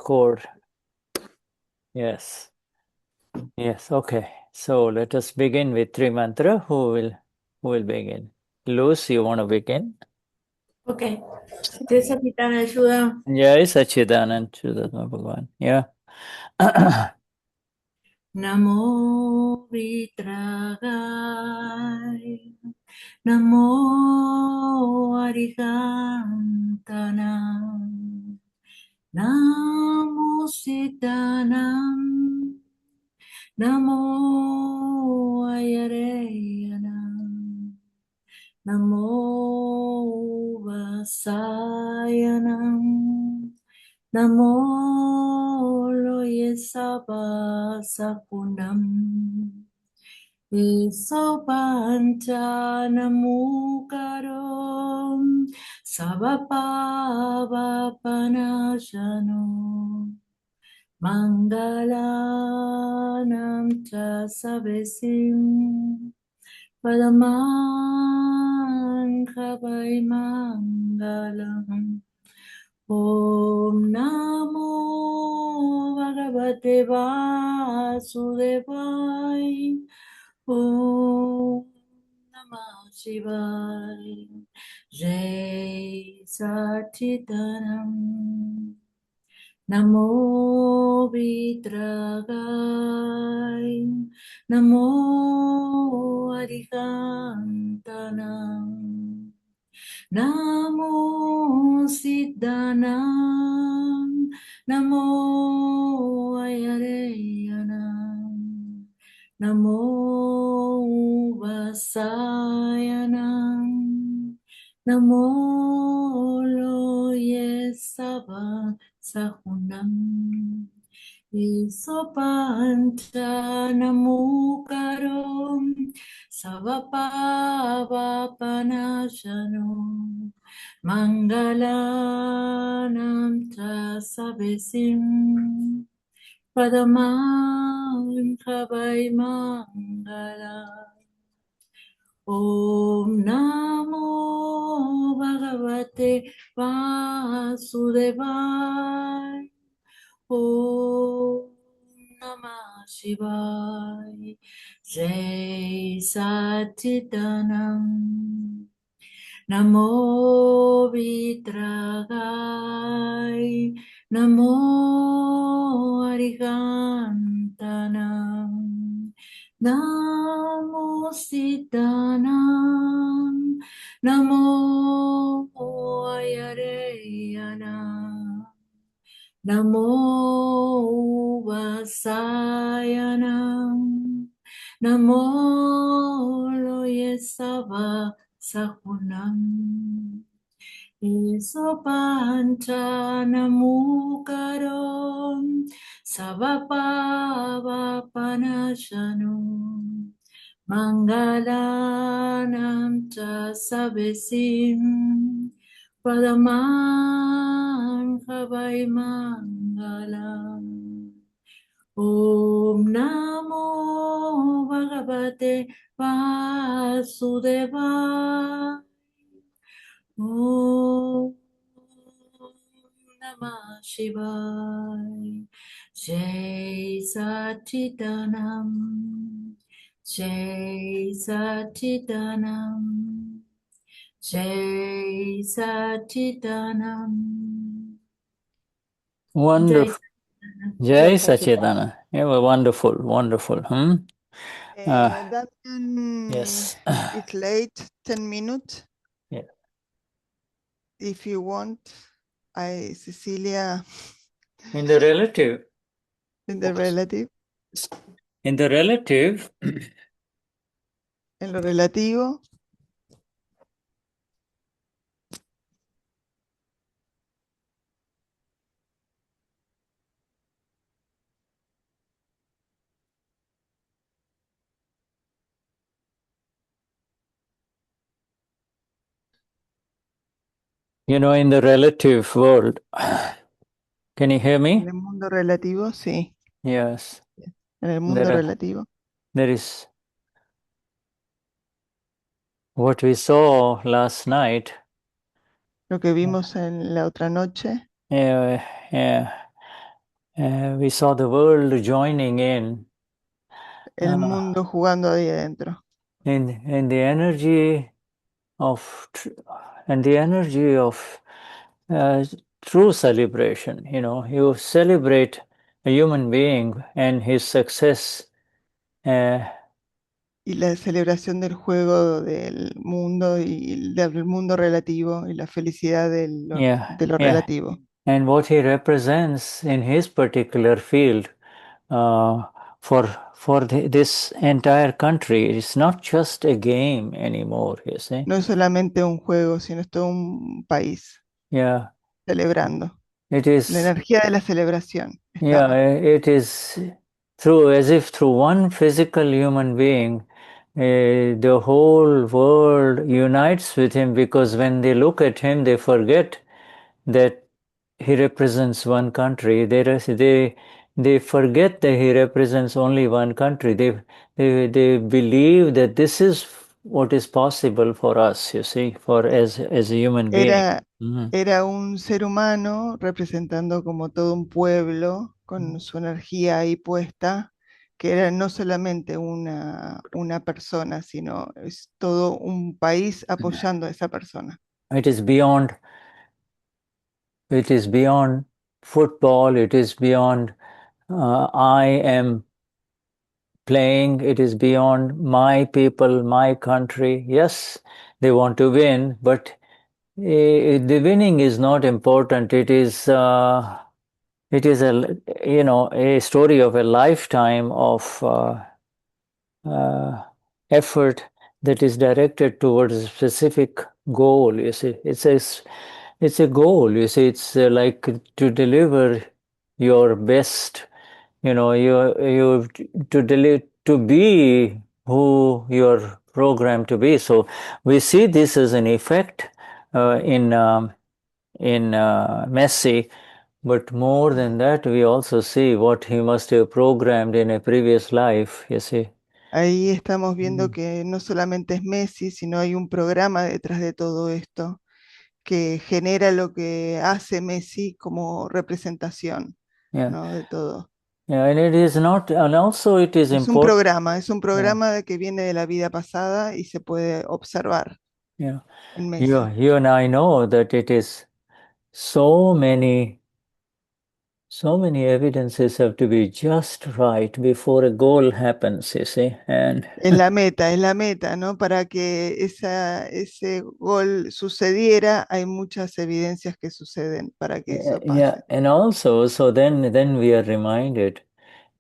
chord. Yes. Yes. Okay. So let us begin with three mantra. Who will begin? Luz, you want to begin? Okay. Jai Satchidananda Shuddha. Jai Sachidanand Shuddha Bhagavan. Yeah. Namo Vitragaya. Namo Arihantana. Namo Sitanam. Namo Ayareyanam. Namo Vasayanam. Namo Loye Saba Sakunam. Isopancha Namukarom. Sabapava Panashano. Mangalanam cha savesim. Padaman Khavai Mangalam. Om Namo Bhagavate Vasudevaya. Om Namah Shivaya. Jai Satchidanand. Namo Vitragaya. Namo Arihantanam. Namo Siddhanam. Namo Ayareyanam. Namo Vasayanam. Namo Loye Sava Sahunam. Isopancha Namukarom. Savapava Panashano. Mangalanam cha savesim. Padaman Khavai Mangalam. Om Namo Bhagavate Vasudevaya. Om Namah Shivaya. Jai Satchidanand. Namo Vitragaya. Namo Arihantanam. Namo Siddhanam. Namo Ayareyanam. Namo Vasayanam. Namo Loye Sava Sahunam. Isopancha Namukarom. Savapava Panashano. Mangalanam cha savesim. Padaman Khavai Mangalam. Om Namo Bhagavate Vasudevaya. Om Namah Shivaya. Jai Satchidanand. Jai Satchidanand. Jai Satchidanand. Wonderful. Jai Satchidanand. Sachidanand. Yeah, well, wonderful, wonderful. Damian, Yes. it's late, 10 minutes. Yeah. If you want, Cecilia. In the relative. In the relative. In the relative. En lo relativo. You know, in the relative world. Can you hear me? En el mundo relativo, sí. Yes. En el mundo relativo. There is what we saw last night. Lo que vimos en la otra noche. We saw the world joining in El uh, mundo jugando ahí adentro. in the energy of and the energy of uh, true celebration. You celebrate a human being and his success. Y la celebración del juego del mundo y del mundo relativo y la felicidad Yeah, de lo yeah. relativo. And what he represents in his particular field uh, for this entire country. It's not just a game anymore, you see. No es solamente un juego, sino es todo un país Yeah, celebrando. it La is. energía de la celebración Yeah, estaba. it is through as if through one physical human being, the whole world unites with him because when they look at him, they forget that he represents one country. They forget that he represents only one country. They believe that this is what is possible for us, you see, for as a human being. Era, Mhm. era un ser humano representando como todo un pueblo con su energía ahí puesta, que era no solamente una persona, sino es todo un país apoyando a esa persona. It is beyond. It is beyond football. It is beyond I am playing. It is beyond my people, my country. Yes, they want to win, but the winning is not important. It is a story of a lifetime of uh, effort that is directed towards a specific goal. You see, it's a goal. You see, it's like to deliver your best. You to be who you're programmed to be. So we see this as an effect in Messi, but more than that, we also see what he must have programmed in a previous life. You see. Ahí estamos viendo Mm. que no solamente es Messi, sino hay un programa detrás de todo esto que genera lo que hace Messi como representación, Yeah, ¿no? De todo. yeah, and it is not, and also it is important. Es un Yeah, programa que viene de la vida pasada y se puede observar yeah. en You, Messi. you and I know that it is so many, so many evidences have to be just right before a goal happens, you see. And Es la meta, ¿no? Para que ese gol sucediera, hay muchas evidencias que suceden para que yeah, eso yeah, pase. and also, so then we are reminded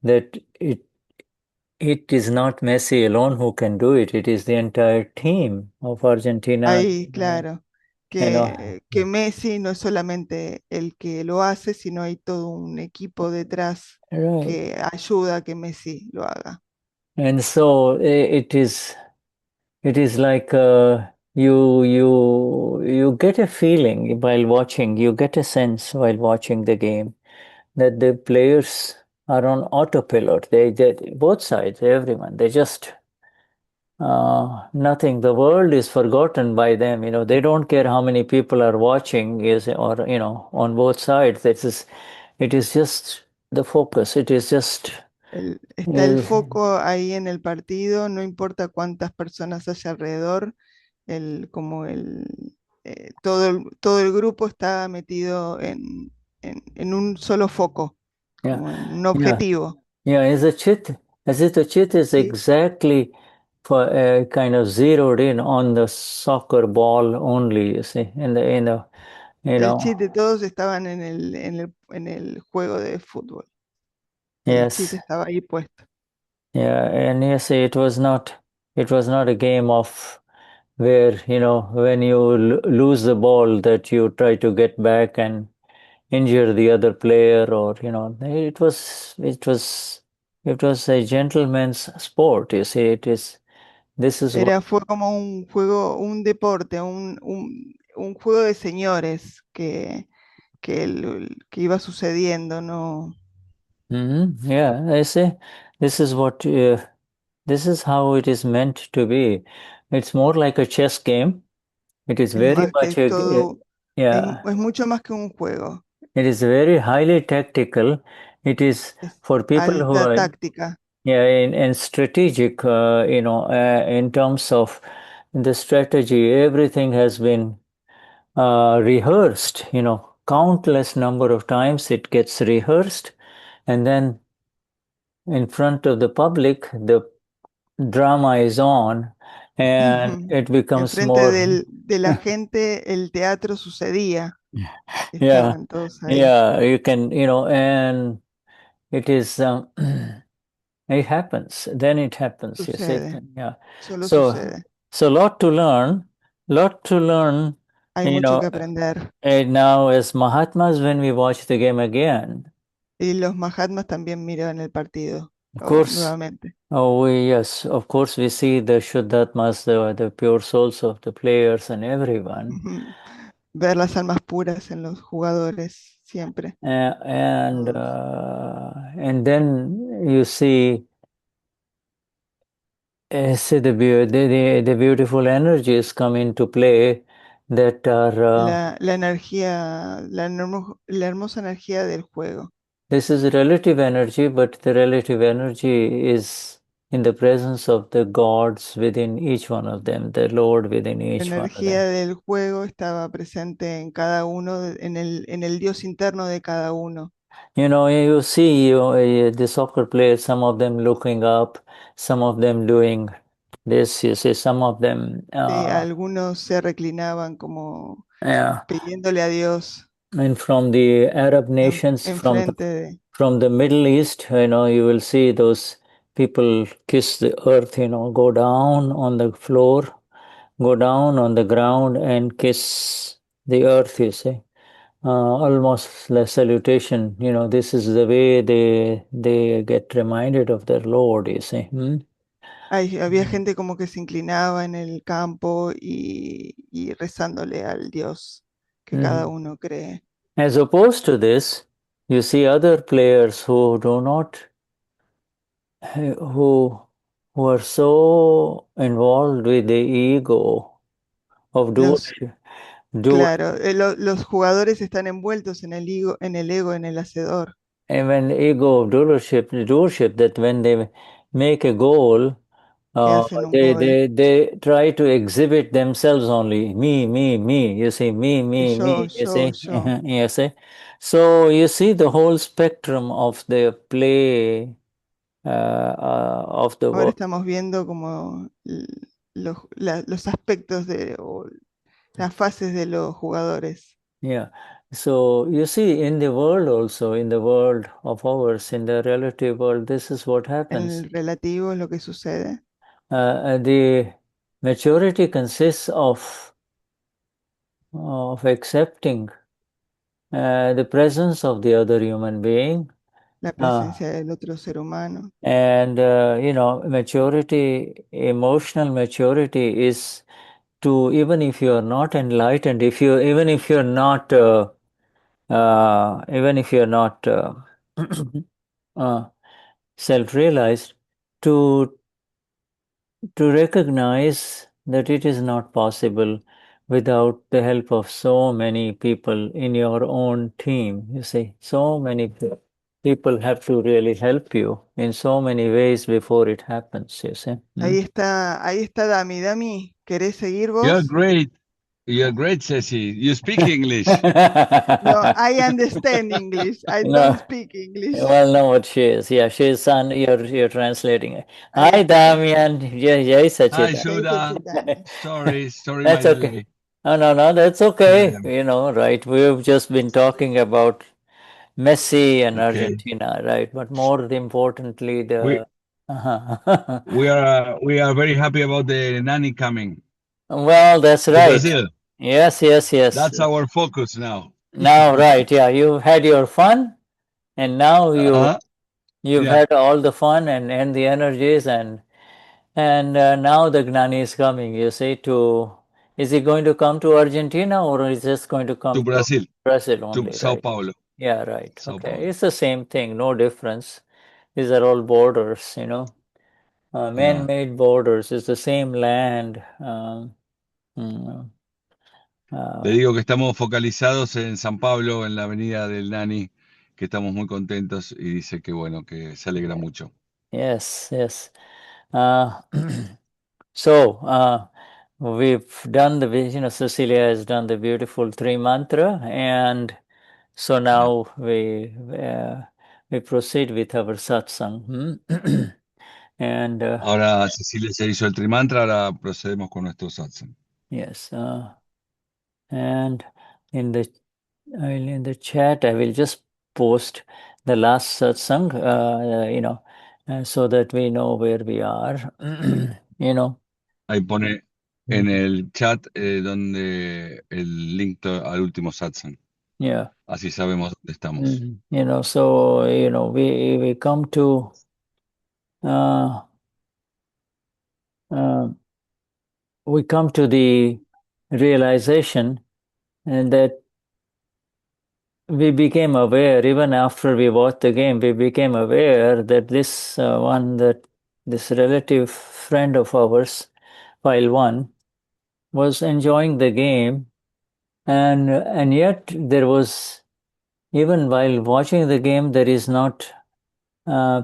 that it is not Messi alone who can do it. It is the entire team of Argentina. Ahí, claro, You know, que Messi no es solamente el que lo hace, sino hay todo un equipo detrás right. que ayuda a que Messi lo haga. And so it is like you get a feeling while watching, you get a sense while watching the game that the players are on autopilot. They both sides, everyone, they just nothing. The world is forgotten by them. They don't care how many people are watching is or on both sides. It is just the focus. It is just Está el uh, foco ahí en el partido, no importa cuántas personas haya alrededor, como todo el grupo está metido en un solo foco, yeah, como en un yeah. objetivo. Yeah, as the chit is ¿Sí? exactly for kind of zeroed in on the soccer ball only, you see, you El know, chiste de todos estaban en el juego de fútbol. El chiste yes, estaba ahí puesto. yeah, and you see, it was not a game of where, when you lose the ball that you try to get back and injure the other player or, it was a gentleman's sport, you see, this is what. Fue como un juego, un deporte, un juego de señores que iba sucediendo, ¿no? Yeah, I say this is how it is meant to be. It's more like a chess game. It is Es very más que much todo, yeah, es mucho más que un juego. it is very highly tactical It is Es for people who alta are, táctica. yeah, in strategic, in terms of the strategy, everything has been rehearsed, countless number of times it gets rehearsed, and then in front of the public, the drama is on, and it becomes Enfrente more, de la gente el teatro sucedía. yeah, Estaban todos ahí. yeah, you can, and it is, it happens, yes, Sucede, yeah. solo So, sucede. so lot to learn, Hay you mucho know, que aprender. and now as Mahatmas, when we watch the game again, Y los Mahatmas también miraban el partido, of course, nuevamente. yes, of course, we see the Shuddhatmas, the pure souls of the players and everyone. Ver las almas puras en los jugadores, siempre. And Todos. then you see the beautiful energies come into play that are La energía, la hermosa energía del juego. this is relative energy, but the relative energy is in the presence of the gods within each one of them, the Lord within La each one of energía them. del juego estaba presente en cada uno, en el Dios interno de cada uno. You see the soccer players, some of them looking up, some of them doing this, you see, some of them, Algunos se reclinaban como yeah. pidiéndole a Dios And from the Arab nations, enfrente de from the Middle East, you will see those people kiss the earth, go down on the floor, go down on the ground and kiss the earth, you see. Almost like salutation, this is the way they get reminded of their Lord, you see. Había gente como que se inclinaba en el campo y rezándole al Dios que cada Mhm. uno cree. As opposed to this, you see other players who do not who who are so involved with the ego of Los, do claro, los jugadores están envueltos en el ego, en el hacedor, even ego of doership that when they make a goal, que hacen un they gol. they they try to exhibit themselves only. Me. You see, me. You see, Yo. you see. So you see the whole spectrum of the play of the Ahora world. estamos viendo como los aspectos o las fases de los jugadores. Yeah. So you see, in the world also, in the world of ours, in the relative world, this is what En happens. el relativo es lo que sucede. The maturity consists of accepting the presence of the other human being, La uh, presencia del otro ser humano. and maturity, emotional maturity is to, even if you are not enlightened, if you even if you're not even if you're not uh, self-realized, to recognize that it is not possible without the help of so many people in your own team. You see, so many people have to really help you in so many ways before it happens. You see. Ahí está Dami. Dami, ¿querés seguir You're vos? great. You're great, Ceci. You speak English. No, I understand English. I don't No, speak English. well, no, what she is. Yeah, she is son. You're translating it. Ahí Hi, está. Damian. Yeah, yeah, Hi, Sachita. Jai Shuddha. Sachitani. Sorry, my That's okay. delay. Oh, no, no, that's okay. Um, Right? We've just been talking about Messi and okay. Argentina, right? But more importantly, We the uh we are very happy about the nanny coming well, that's to right. Brazil. Yes. That's our focus now. Now, right, yeah, you've had your fun, and now Uh-huh. you've Yeah, had all the fun and the energies, and now the Gnani is coming. You say to, is he going to come to Argentina or is just going to to come to Brazil, Brazil to only, Sao right? Paulo. Yeah, right. Sao Okay, Paulo. it's the same thing, no difference. These are all borders, Yeah. man-made borders. It's the same land. Mm, Le uh, digo que estamos focalizados en San Pablo, en la avenida del Nani, que estamos muy contentos y dice que bueno, que se alegra mucho. Yes, yes. So we've done Cecilia has done the beautiful three mantra, and so now we proceed with our satsang. And Ahora Cecilia se hizo el trimantra, ahora procedemos con nuestro satsang. yes, and in the chat I will just post the last satsang, so that we know where we are. Ahí pone en el chat donde el link al último satsang. Yeah. Así sabemos dónde estamos. So we come to the realization, and that we became aware, even after we watched the game, we became aware that this relative friend of ours, file one, was enjoying the game, and yet there was, even while watching the game, there is not,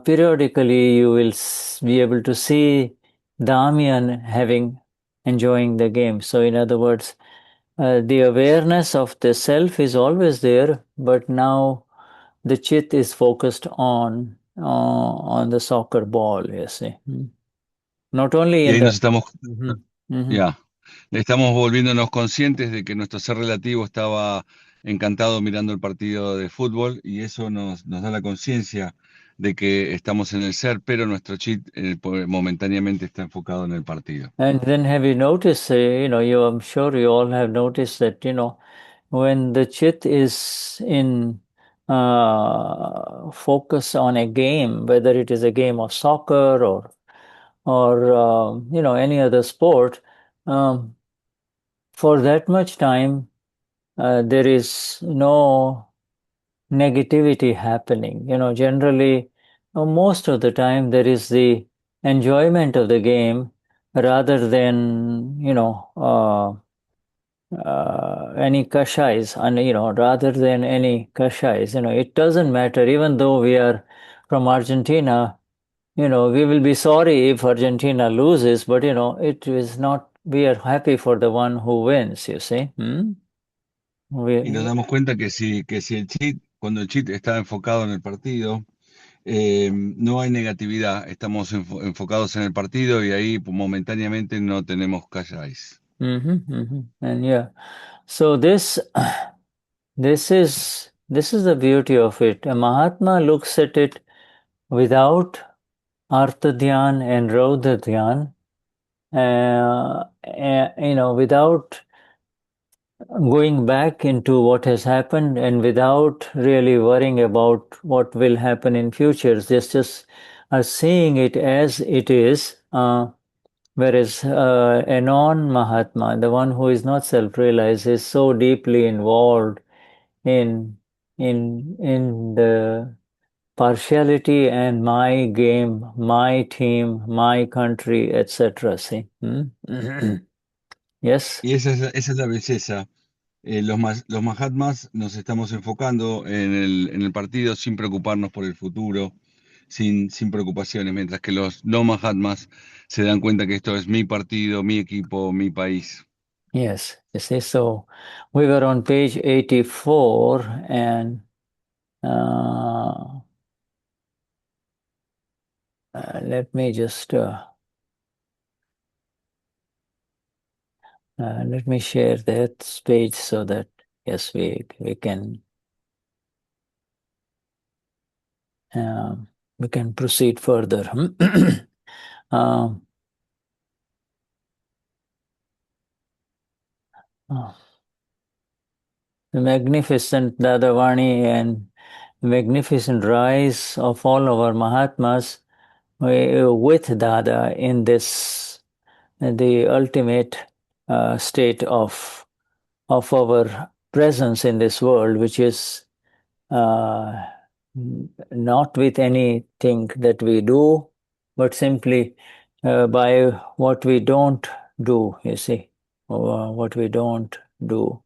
periodically you will be able to see Damian enjoying the game. So in other words, the awareness of the self is always there, but now the chit is focused on the soccer ball, you see. Not only Y in ahí the... nos estamos, Mhm, mhm. ya, estamos volviéndonos conscientes de que nuestro ser relativo estaba encantado mirando el partido de fútbol y eso nos da la conciencia de que estamos en el ser, pero nuestro chit momentáneamente está enfocado en el partido. And then have you noticed, I'm sure you all have noticed that, when the chit is in focus on a game, whether it is a game of soccer or any other sport, for that much time, there is no negativity happening. Generally, most of the time, there is the enjoyment of the game rather than, any kashais, and, rather than any kashais. It doesn't matter, even though we are from Argentina, we will be sorry if Argentina loses, but, it is not, we are happy for the one who wins, you see. Y nos damos cuenta que si cuando el chit está enfocado en el partido, no hay negatividad, estamos enfocados en el partido y ahí momentáneamente no tenemos calláis. And yeah, so this is the beauty of it. A Mahatma looks at it without arta dhyan and raudra dhyan, without going back into what has happened and without really worrying about what will happen in future. Just seeing it as it is. Whereas a non-Mahatma, the one who is not self-realized, is so deeply involved in the partiality and my game, my team, my country, etc. See? Yes? Y esa es la belleza. Los Mahatmas nos estamos enfocando en el partido sin preocuparnos por el futuro, sin preocupaciones, mientras que los no Mahatmas se dan cuenta que esto es mi partido, mi equipo, mi país. Yes. You see, so we were on page 84, and let me just let me share that page so that, yes, we can proceed further. Um, oh, the magnificent Dadavani and magnificent rise of all our Mahatmas with Dada in this, the ultimate state of our presence in this world, which is not with anything that we do, but simply by what we don't do, you see, what we don't do.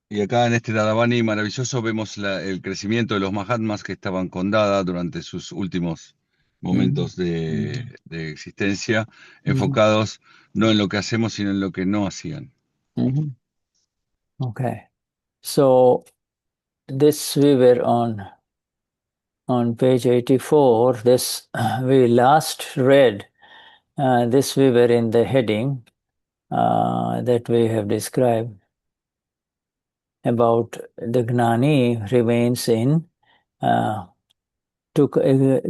Y acá en este Dadavani maravilloso vemos el crecimiento de los Mahatmas que estaban con Dada durante sus últimos Mhm. momentos de existencia, Mhm. enfocados no en lo que hacemos, sino en lo que no hacían. Mhm. Okay. So this we were on page 84. This we last read. This we were in the heading that we have described about the Gnani remains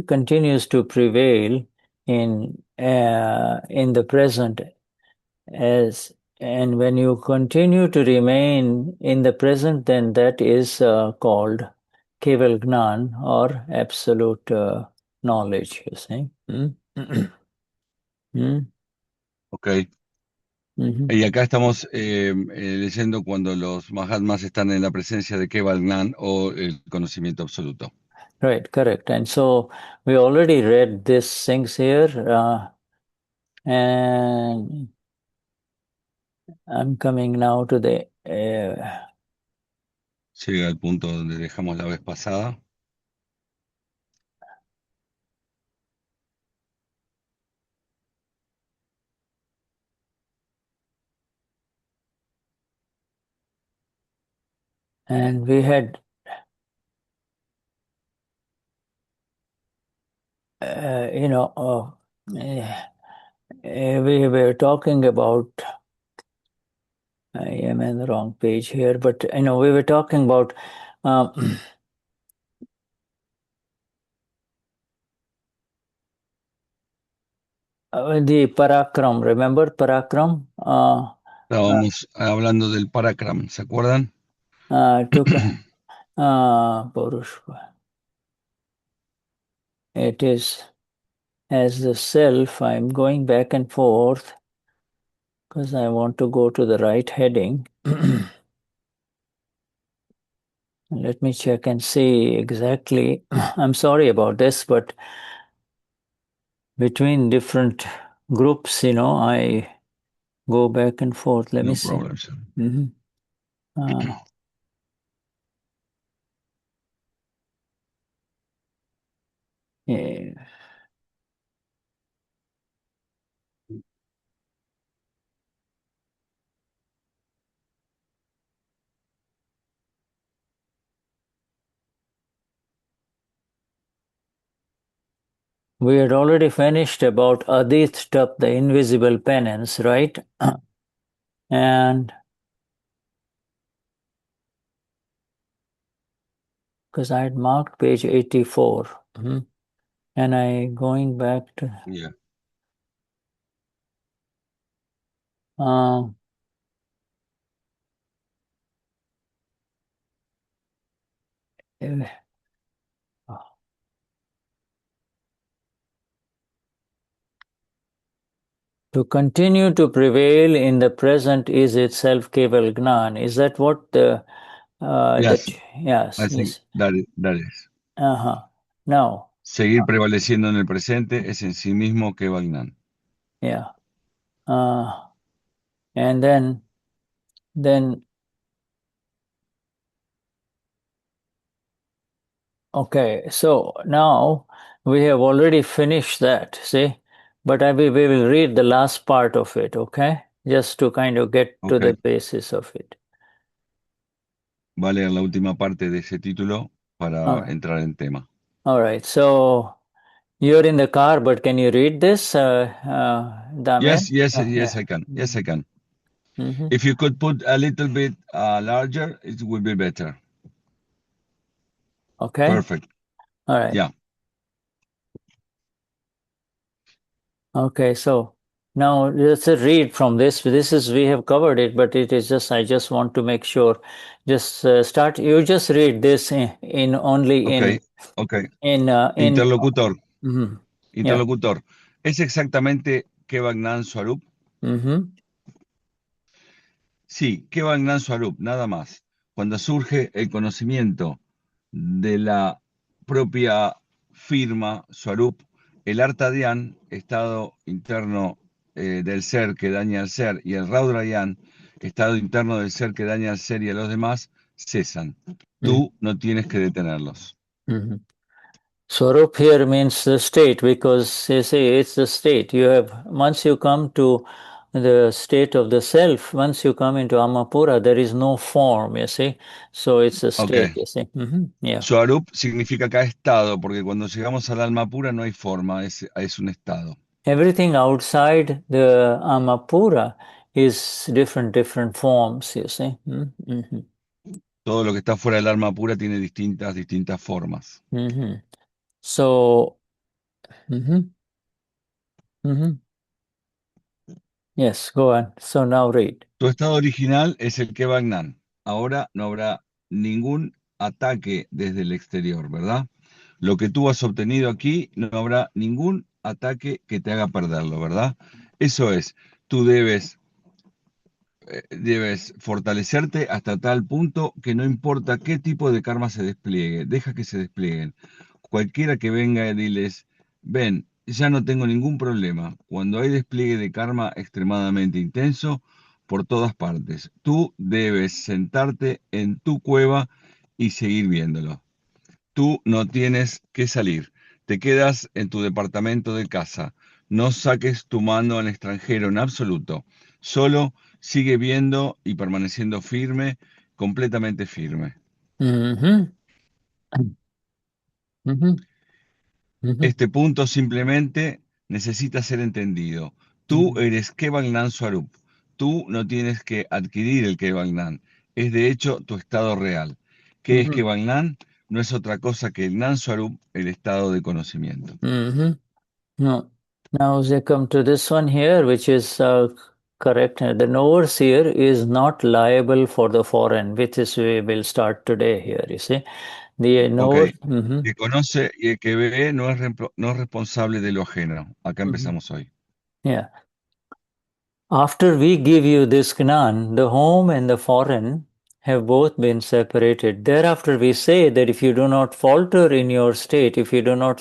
continues to prevail in the present as and when you continue to remain in the present, then that is called Keval Gnan or absolute knowledge, you see. Mm. Ok. Mhm. Y acá estamos leyendo cuando los Mahatmas están en la presencia de Keval Gnan o el conocimiento absoluto. Right, correct. And so we already read these things here, and I'm coming now to the Llega al punto donde dejamos la vez pasada. and we had you know we were talking about I am in the wrong page here, but you know we were talking about the parakram. Remember parakram? Estábamos hablando del Parakram, ¿se acuerdan? Took Purush. It is as the self. I'm going back and forth because I want to go to the right heading. Let me check and see exactly. I'm sorry about this, but between different groups, you know, I go back and forth. Let me No see. problem, sir. Mhm. Uh, yeah. We had already finished about Adith Tap, the invisible penance, right? And because I had marked page 84, and I going back to Yeah. uh, eh, to continue to prevail in the present is itself Keval Gnan. Is that what the Yes, that yes, I think yes. that is. Uh-huh. Now, Seguir prevaleciendo en el presente es en sí mismo que Vagnan. yeah. And then okay, so now we have already finished that, see? But we will read the last part of it, okay? Just to kind of get to Ok, the basis of it. va a leer la última parte de ese título All para right. entrar en tema. All right. So you're in the car, but can you read this, Yes, Damian? yes, yes, Yeah. I can. Yes, I can. Mm-hmm. If you could put a little bit larger, it would be better. Okay. Perfect. All right. Yeah. Okay. So now let's read from this. This is we have covered it, but it is just I just want to make sure. Just start. You just read this in only Ok, in ok. in. Interlocutor, Mhm. Yeah. interlocutor. ¿Es exactamente que Vagnan Swarup? Mm-hmm. Sí, que Vagnan Swarup, nada más. Cuando surge el conocimiento de la propia firma Swarup, el arta dhyan, estado interno del ser que daña al ser, y el raudra dhyan, estado interno del ser que daña al ser y a los demás, cesan. Tú no tienes que detenerlos. Mhm. Swarup here means the state, because you see it's the state. You have, once you come to the state of the self, once you come into Amapura, there is no form, you see. So it's a Ok. state, you see. Yeah. Swarup significa acá estado, porque cuando llegamos al alma pura no hay forma, es un estado. Everything outside the Amapura is different forms, you see. Todo lo que está fuera del alma pura tiene distintas formas. So, yes, go on. So now read. Tu estado original es el Kevagnan. Ahora no habrá ningún ataque desde el exterior, ¿verdad? Lo que tú has obtenido aquí, no habrá ningún ataque que te haga perderlo, ¿verdad? Eso es, tú debes fortalecerte hasta tal punto que no importa qué tipo de karma se despliegue, deja que se desplieguen. Cualquiera que venga y diles, ven, ya no tengo ningún problema. Cuando hay despliegue de karma extremadamente intenso por todas partes, tú debes sentarte en tu cueva y seguir viéndolo. Tú no tienes que salir. Te quedas en tu departamento de casa. No saques tu mano al extranjero en absoluto. Solo sigue viendo y permaneciendo firme, completamente firme. Este punto simplemente necesita ser entendido. Tú eres Kevagnan Swarup. Tú no tienes que adquirir el Kevagnan. Es de hecho tu estado real. ¿Qué es Kevagnan? No es otra cosa que el Gnan Swarup, el estado de conocimiento. No. Now they come to this one here, which is correct. The overseer is not liable for the foreign, which is we will start today here, you see. The Ok. Que conoce y el que ve no es responsable de lo ajeno. Acá empezamos hoy. Yeah. After we give you this Gnan, the home and the foreign have both been separated. Thereafter we say that if you do not falter in your state, if you do not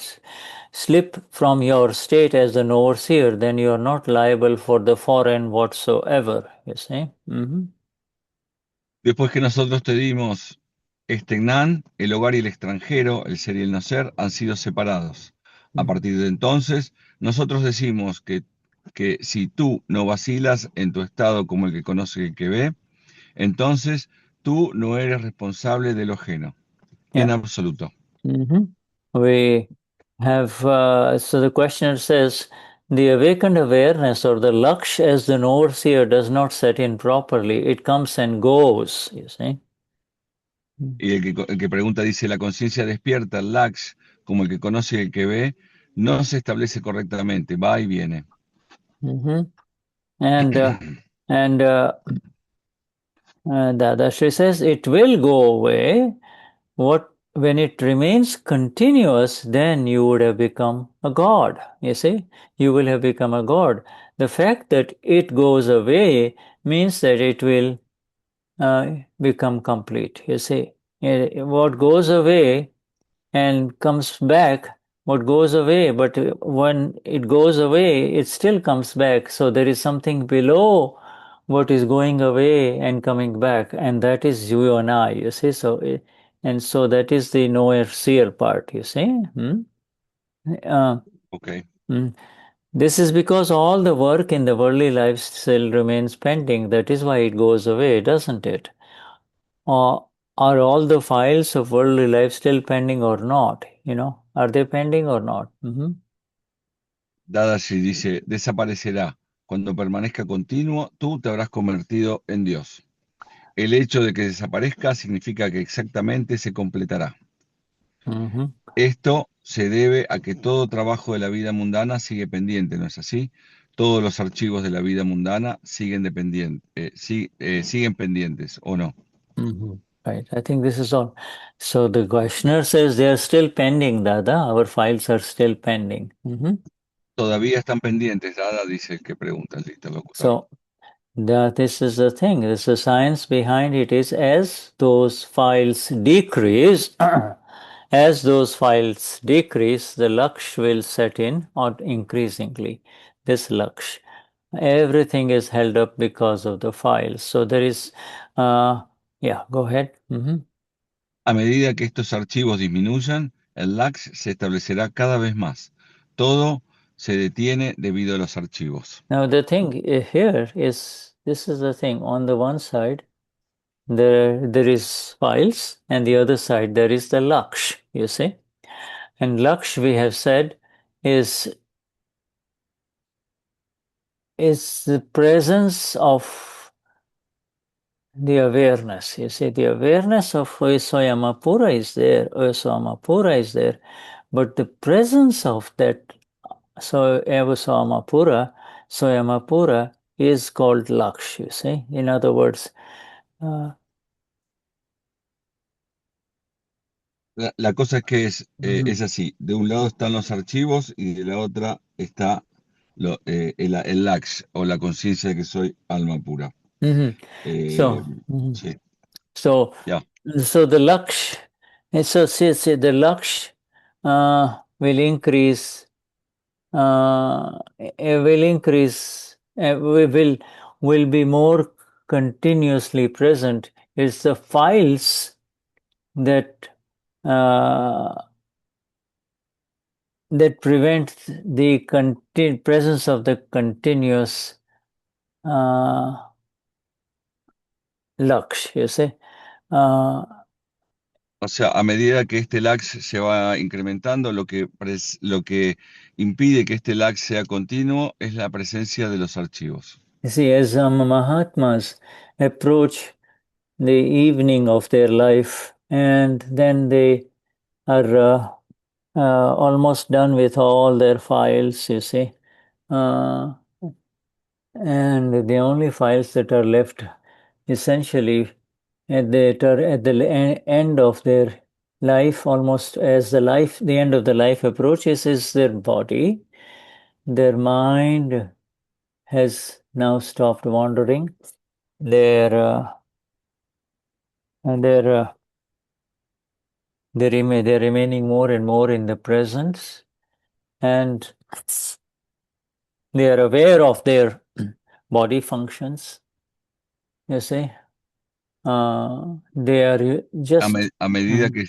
slip from your state as an overseer, then you are not liable for the foreign whatsoever, you see. Después que nosotros te dimos este Gnan, el hogar y el extranjero, el ser y el no ser, han sido separados. A partir de entonces, nosotros decimos que si tú no vacilas en tu estado como el que conoce y el que ve, entonces tú no eres responsable de lo ajeno, en absoluto. We have, so the questioner says, the awakened awareness or the laksh as the overseer does not set in properly. It comes and goes, you see. Y el que pregunta dice, la conciencia despierta, el Laksh, como el que conoce y el que ve, no se establece correctamente, va y viene. And Dadashri says, it will go away. When it remains continuous, then you would have become a god. You see, you will have become a god. The fact that it goes away means that it will become complete. You see, what goes away and comes back, what goes away, but when it goes away, it still comes back. So there is something below what is going away and coming back, and that is you and I, you see. So, and so that is the knower-seer part, you see. Okay. This is because all the work in the worldly life still remains pending. That is why it goes away, doesn't it? Or are all the files of worldly life still pending or not? You know, are they pending or not? Dadashri dice, desaparecerá. Cuando permanezca continuo, tú te habrás convertido en Dios. El hecho de que desaparezca significa que exactamente se completará. Esto se debe a que todo trabajo de la vida mundana sigue pendiente, ¿no es así? Todos los archivos de la vida mundana siguen siguen pendientes, ¿o no? Right. I think this is all. So the questioner says they are still pending, Dada. Our files are still pending. Todavía están pendientes, Dada, dice el que pregunta, el interlocutor. So this is the thing. This is the science behind it is as those files decrease, as those files decrease, the laksh will set in or increasingly, this laksh. Everything is held up because of the files. So there is, yeah, go ahead. A medida que estos archivos disminuyan, el lax se establecerá cada vez más. Todo se detiene debido a los archivos. Now the thing here is, this is the thing. On the one side, there is files, and the other side there is the laksh. You see, and laksh we have said is the presence of the awareness. You see, the awareness of Soyamapura is there, Soyamapura is there, but the presence of that Soyamapura is called Laksh, you see. In other words, La cosa es que es así. De un lado están los archivos y de la otra está el lax o la conciencia de que soy alma pura. so, Sí, so, ya. so the Laksh, and so see, the Laksh will increase. Will increase, will be more continuously present. It's the files that that prevent the presence of the continuous laksh, you see. O sea, a medida que este lax se va incrementando, lo que impide que este lax sea continuo es la presencia de los archivos. You see, as Mahatmas approach the evening of their life, and then they are almost done with all their files, you see. And the only files that are left essentially at the end of their life, almost as the end of the life approaches, is their body. Their mind has now stopped wandering. They're remaining more and more in the presence, and they are aware of their body functions. You see, they are just A medida que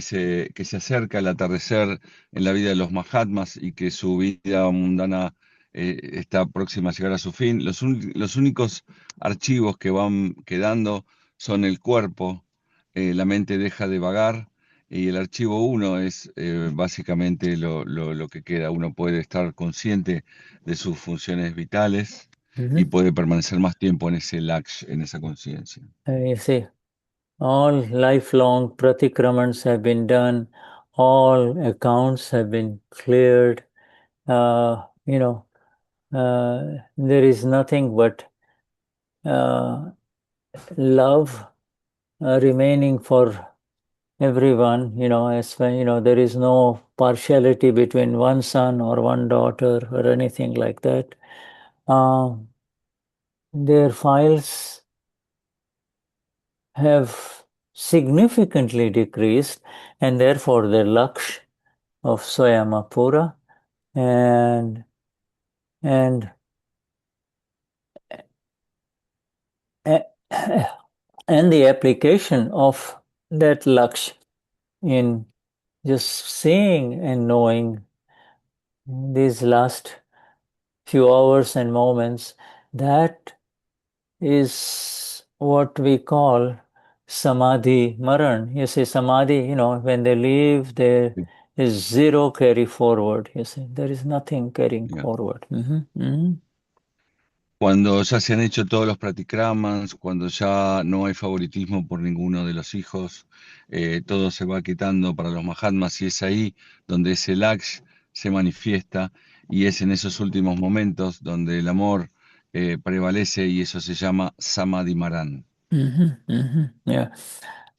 se acerca el atardecer en la vida de los Mahatmas y que su vida mundana está próxima a llegar a su fin, los únicos archivos que van quedando son el cuerpo, la mente deja de vagar y el archivo uno es básicamente lo que queda. Uno puede estar consciente de sus funciones vitales y puede permanecer más tiempo en ese laksh, en esa conciencia. you see, all lifelong pratikramans have been done, all accounts have been cleared. You know, there is nothing but love remaining for everyone. You know, as when, you know, there is no partiality between one son or one daughter or anything like that. Their files have significantly decreased, and therefore the laksh of Swayamapura and and the application of that laksh in just seeing and knowing these last few hours and moments, that is what we call samadhi maran. You see, samadhi, you know, when they leave, there is zero carry forward. You see, there is nothing carrying Yeah. forward. Cuando ya se han hecho todos los pratikramans, cuando ya no hay favoritismo por ninguno de los hijos, todo se va quitando para los Mahatmas y es ahí donde ese laksh se manifiesta y es en esos últimos momentos donde el amor prevalece y eso se llama samadhi maran. Yeah.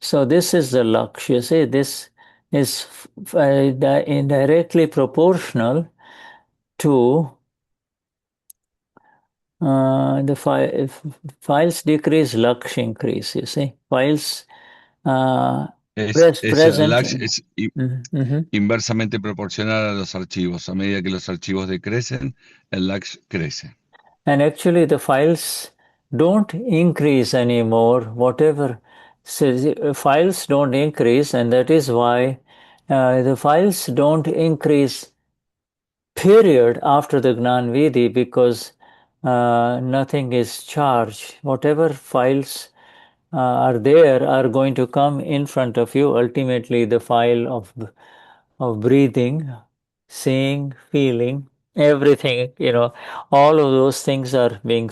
So this is the laksh. You see, this is indirectly proportional to the files decrease, laksh increase. You see, files El present. laksh es inversamente proporcional a los archivos. A medida que los archivos decrecen, el laksh crece. And actually the files don't increase anymore, whatever. So files don't increase, and that is why the files don't increase period after the Gnan Vidhi, because nothing is charged. Whatever files are there are going to come in front of you. Ultimately, the file of breathing, seeing, feeling, everything, all of those things are being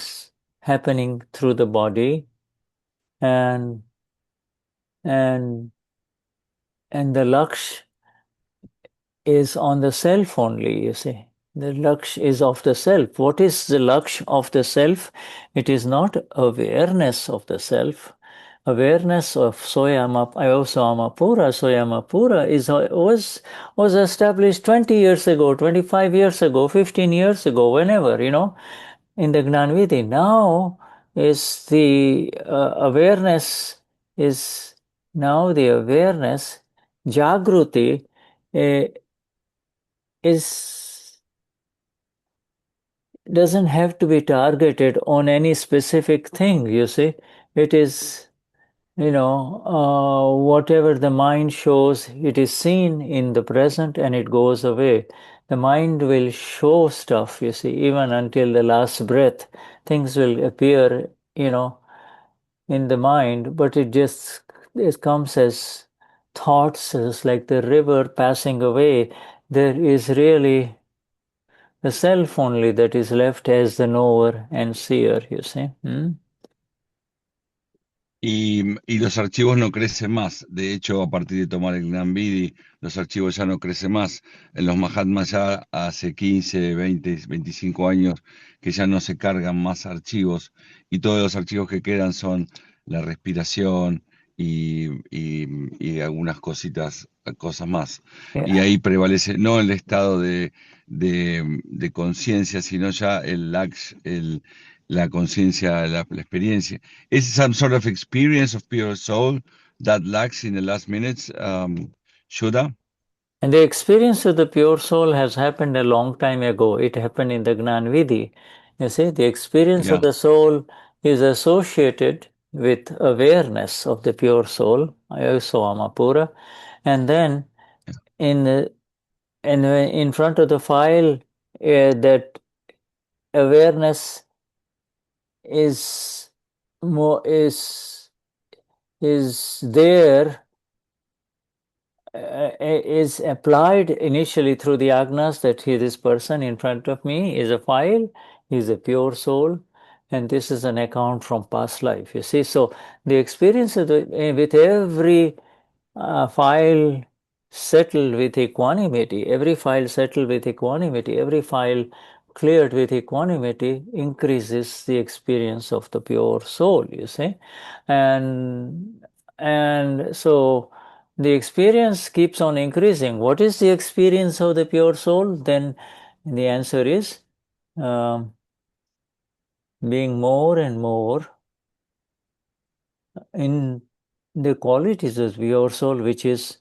happening through the body, and and and the laksh is on the self only, you see. The laksh is of the self. What is the laksh of the self? It is not awareness of the self. Awareness of Soyama, Soyamapura, Soyamapura was established 20 years ago, 25 years ago, 15 years ago, whenever, in the Gnanvidhi. Now is the awareness is now the awareness, Jagruti, uh, is doesn't have to be targeted on any specific thing, you see. It is, whatever the mind shows, it is seen in the present and it goes away. The mind will show stuff, you see, even until the last breath. Things will appear, in the mind, but it comes as thoughts, as like the river passing away. There is really the self only that is left as the knower and seer, you see. Y los archivos no crecen más. De hecho, a partir de tomar el Gnan Vidhi, los archivos ya no crecen más. En los Mahatmas ya hace 15, 20, 25 años que ya no se cargan más archivos, y todos los archivos que quedan son la respiración y algunas cosas más. Y Yeah. ahí prevalece no el estado de conciencia, sino ya el laksh, la conciencia, la experiencia. Is it some sort of experience of pure soul that lacks in the last minutes, Shuddha? And the experience of the pure soul has happened a long time ago. It happened in the Gnan Vidhi. You see, the experience of Yeah, the soul is associated with awareness of the pure soul, Amapura, and then yeah. in the, in front of the file, that awareness is more is there, is applied initially through the agnas, that this person in front of me is a file, is a pure soul, and this is an account from past life, you see. So the experience of with every file settled with equanimity, every file settled with equanimity, every file cleared with equanimity increases the experience of the pure soul, you see. And so the experience keeps on increasing. What is the experience of the pure soul? Then the answer is being more and more in the qualities of pure soul, which is,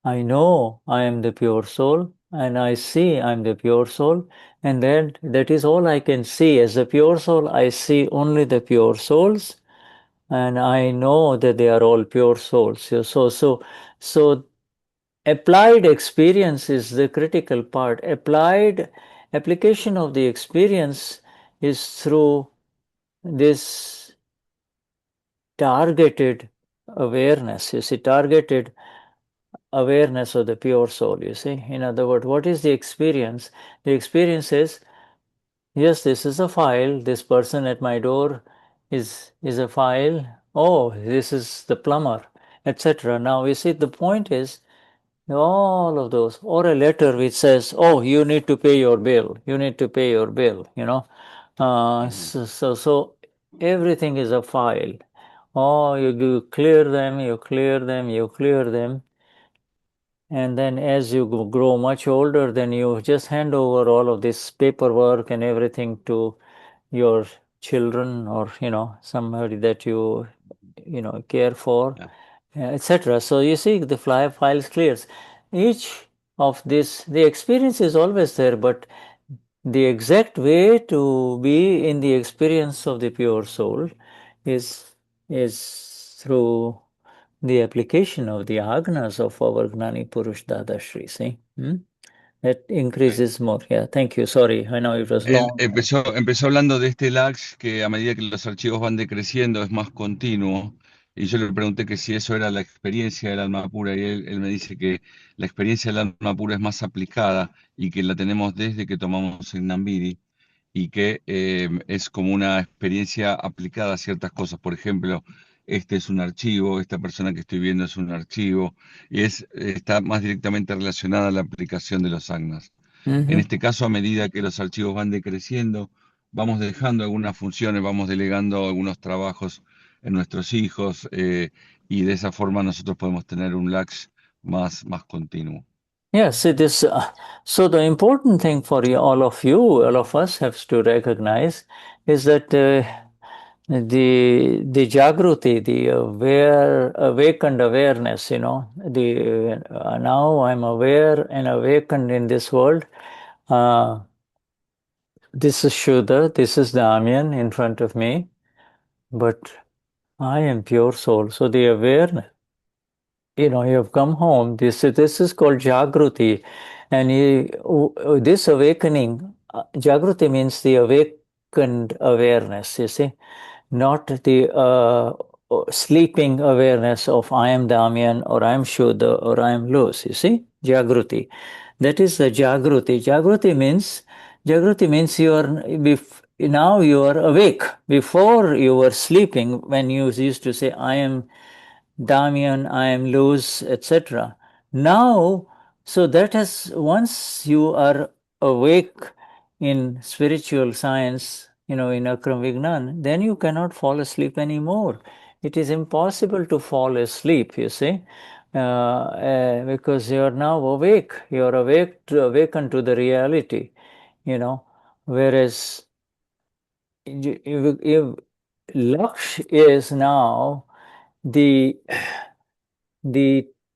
I know I am the pure soul, and I see I am the pure soul, and then that is all I can see. As the pure soul, I see only the pure souls, and I know that they are all pure souls. So applied experience is the critical part. Application of the experience is through this targeted awareness. You see, targeted awareness of the pure soul, you see. In other words, what is the experience? The experience is, yes, this is a file. This person at my door is a file. Oh, this is the plumber, etc. Now, you see, the point is, all of those, or a letter which says, oh, you need to pay your bill, you need to pay your bill, so everything is a file. Oh, you clear them, you clear them, you clear them, and then as you grow much older, then you just hand over all of this paperwork and everything to your children, or somebody that you care for, Yeah. etc. So you see, the files clears. Each of this, the experience is always there, but the exact way to be in the experience of the pure soul is through the application of the agnas of our Gnani Purush Dadashri. See? That increases more. Yeah, thank you. Sorry, I know it was Él long. empezó hablando de este lax que a medida que los archivos van decreciendo es más continuo. Y yo le pregunté que si eso era la experiencia del alma pura, y él me dice que la experiencia del alma pura es más aplicada y que la tenemos desde que tomamos el Nambiri, y que es como una experiencia aplicada a ciertas cosas. Por ejemplo, este es un archivo, esta persona que estoy viendo es un archivo, y está más directamente relacionada a la aplicación de los agnas. En Mhm. este caso, a medida que los archivos van decreciendo, vamos dejando algunas funciones, vamos delegando algunos trabajos en nuestros hijos, y de esa forma nosotros podemos tener un lax más continuo. Yes, it is. So the important thing for all of you, all of us, has to recognize is that the Jagruti, the awakened awareness. The now I'm aware and awakened in this world. This is Shuddha, this is Damian in front of me, but I am pure soul. So the awareness, you have come home. This is called Jagruti, and this awakening, Jagruti means the awakened awareness. You see, not the sleeping awareness of I am Damian or I am Shuddha or I am loose. You see, Jagruti. That is the Jagruti. Jagruti means now you are awake. Before you were sleeping, when you used to say I am Damian, I am loose, etc. Now, so that has, once you are awake in spiritual science, in Akram Vignan, then you cannot fall asleep anymore. It is impossible to fall asleep, you see, because you are now awake. You are awakened to the reality, whereas Laksh is now the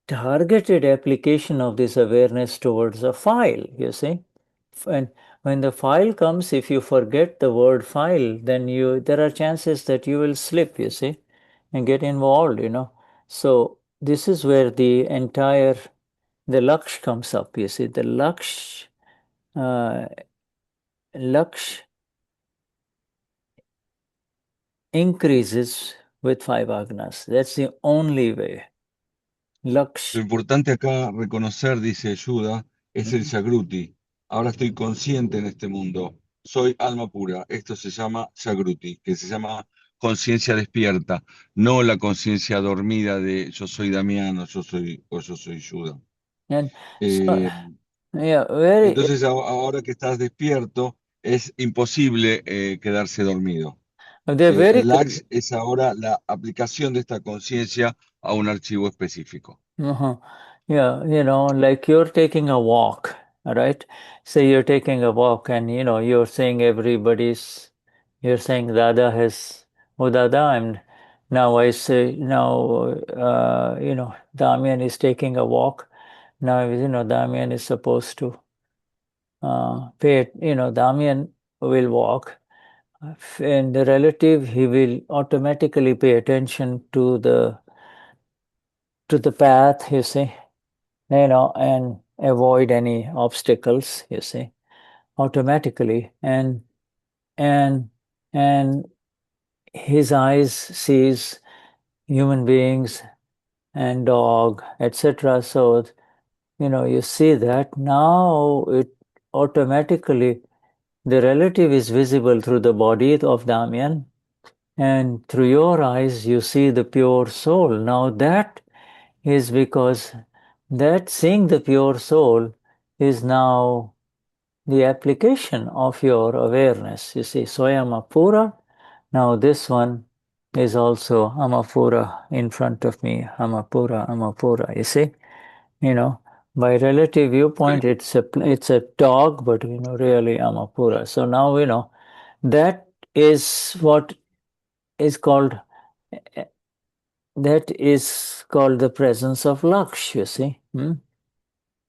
targeted application of this awareness towards a file, you see. And when the file comes, if you forget the word file, then there are chances that you will slip, you see, and get involved, So this is where the laksh comes up, you see. The laksh increases with 5 agnas. That's the only way. Lo importante acá reconocer, dice Ayuda, es el Jagruti. Ahora estoy consciente en este mundo. Soy alma pura. Esto se llama Jagruti, que se llama conciencia despierta, no la conciencia dormida de yo soy Damián o yo soy Ayuda. And so, Eh, yeah, very. entonces ahora que estás despierto, es imposible quedarse dormido. They're very. El LAX es ahora la aplicación de esta conciencia a un archivo específico. Uh-huh. Yeah, like you're taking a walk, all right? Say you're taking a walk and you're saying you're saying Dada oh Dada, now I say, now, Damian is taking a walk. Now, Damian is supposed to Damian will walk. And the relative, he will automatically pay attention to the path, you see, and avoid any obstacles, you see, automatically. And and his eyes sees human beings and dog, etc. So, you see that now it automatically, the relative is visible through the body of Damian, and through your eyes you see the pure soul. Now that is because that seeing the pure soul is now the application of your awareness. You see, Swayamapura. Now this one is also Amapura in front of me. Amapura. You see, by relative viewpoint, it's a dog, but really Amapura. So now that is what is called the presence of Laksh. You see, you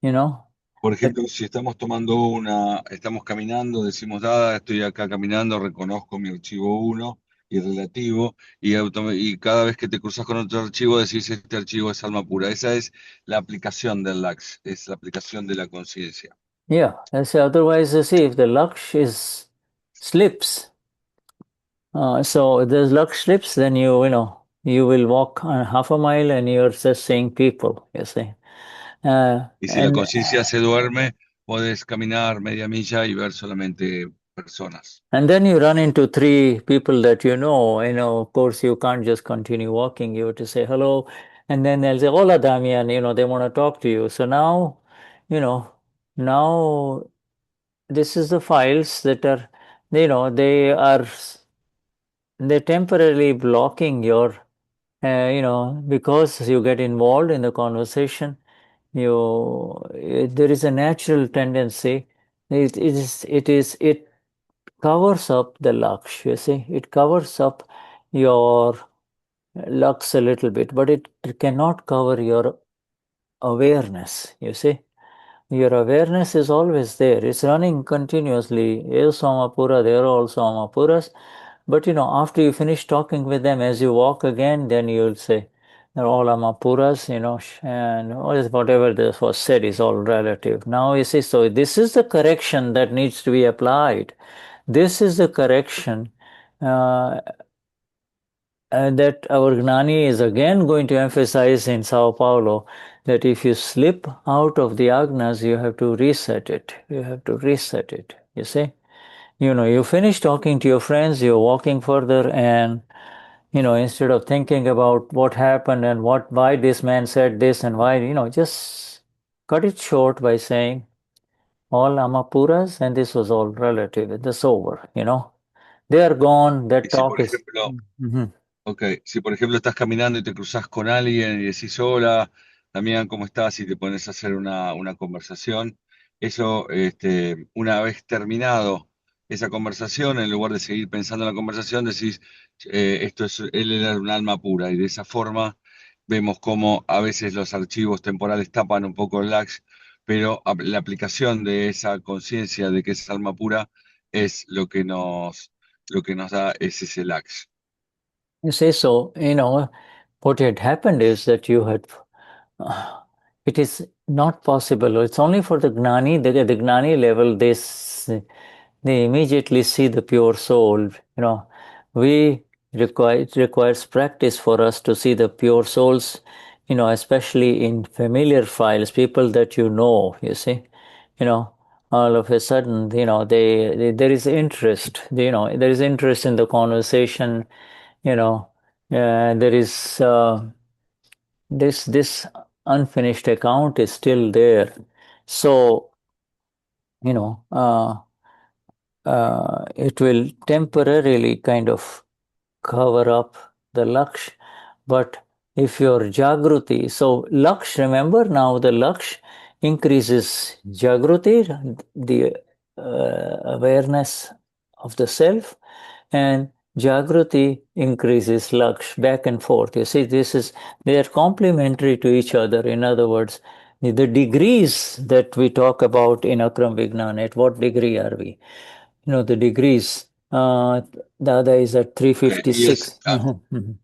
know. Por ejemplo, si estamos estamos caminando, decimos, estoy acá caminando, reconozco mi archivo uno y relativo, y cada vez que te cruzas con otro archivo decís, este archivo es alma pura. Esa es la aplicación del lax, es la aplicación de la conciencia. Yeah, I say otherwise, you see, if the Laksh is slips, so if there's Laksh slips, then you will walk half a mile and you're just seeing people, you see. Y si la And conciencia se duerme, podés caminar media milla y ver solamente personas. and then you run into three people that of course you can't just continue walking, you have to say hello, and then they'll say, hola Damian, they want to talk to you. So now, you know, now this is the files that are, they're temporarily blocking your, because you get involved in the conversation, there is a natural tendency. It covers up the lux, you see. It covers up your lux a little bit, but it cannot cover your awareness, you see. Your awareness is always there. It's running continuously. Is Somapura, there are all Somapuras. But after you finish talking with them, as you walk again, then you'll say, they're all Amapuras, and whatever this was said is all relative. Now you see, so this is the correction that needs to be applied. This is the correction uh, that our Gnani is again going to emphasize in Sao Paulo, that if you slip out of the agnas, you have to reset it. You have to reset it, you see. You finish talking to your friends, you're walking further, and instead of thinking about what happened and why this man said this and why, just cut it short by saying all Amapuras and this was all relative. It's over. They are gone. Y That si, talk por is. ejemplo, Mhm. Ok, si por ejemplo estás caminando y te cruzas con alguien y decís hola, Damián, ¿cómo estás? Y te pones a hacer una conversación, eso, una vez terminado esa conversación, en lugar de seguir pensando en la conversación, decís, él era un alma pura, y de esa forma vemos cómo a veces los archivos temporales tapan un poco el lax, pero la aplicación de esa conciencia de que es alma pura es lo que nos da ese lax. You say so, what had happened is that it is not possible. It's only for the Gnani, the Gnani level, they immediately see the pure soul. It requires practice for us to see the pure souls, especially in familiar files, people that you see, you know, all of a sudden, there is interest, there is interest in the conversation, you know, there is this unfinished account is still there. So, you know, it will temporarily kind of cover up the laksh. But if your jagruti, so laksh, remember now the laksh increases jagruti, the awareness of the self, and jagruti increases laksh, back and forth. You see, they are complementary to each other. In other words, the degrees that we talk about in Akram Vignan, at what degree are we? The degrees. Dada is at Y 356. Mhm.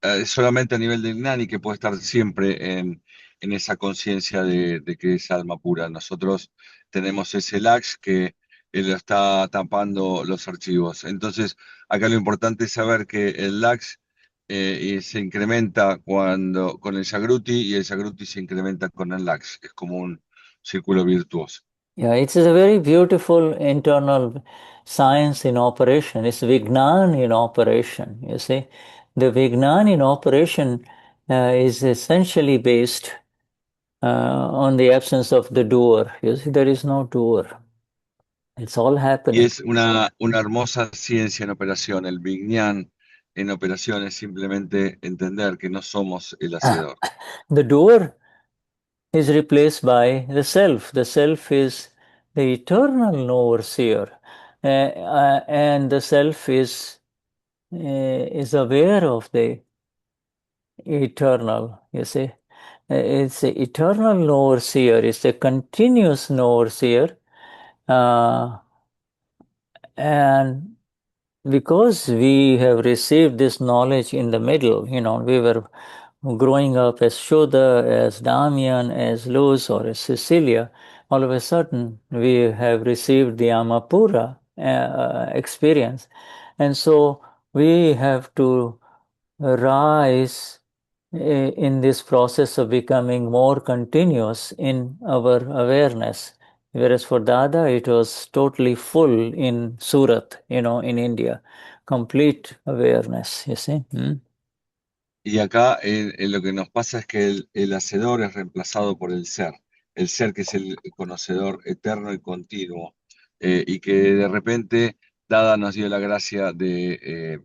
es solamente a nivel del Gnani que puede estar siempre en esa conciencia de que es alma pura. Nosotros tenemos ese lax que lo está tapando los archivos. Entonces, acá lo importante es saber que el lax y se incrementa con el Jagruti, y el Jagruti se incrementa con el lax. Es como un círculo virtuoso. Yeah, it's a very beautiful internal science in operation. It's Vignan in operation, you see. The Vignan in operation is essentially based on the absence of the doer. You see, there is no doer. It's all Y happening. es una hermosa ciencia en operación. El Vignan en operación es simplemente entender que no somos el hacedor. The doer is replaced by the self. The self is the eternal overseer, and the self is aware of the eternal, you see. It's the eternal knower seer. It's the continuous knower seer. And because we have received this knowledge in the middle, we were growing up as Shuddha, as Damian, as Luz, or as Cecilia, all of a sudden we have received the Amapura experience. And so we have to rise in this process of becoming more continuous in our awareness. Whereas for Dada, it was totally full in Surat, in India. Complete awareness, you see. Y acá lo que nos pasa es que el hacedor es reemplazado por el ser que es el conocedor eterno y continuo, y que de repente Dada nos dio la gracia de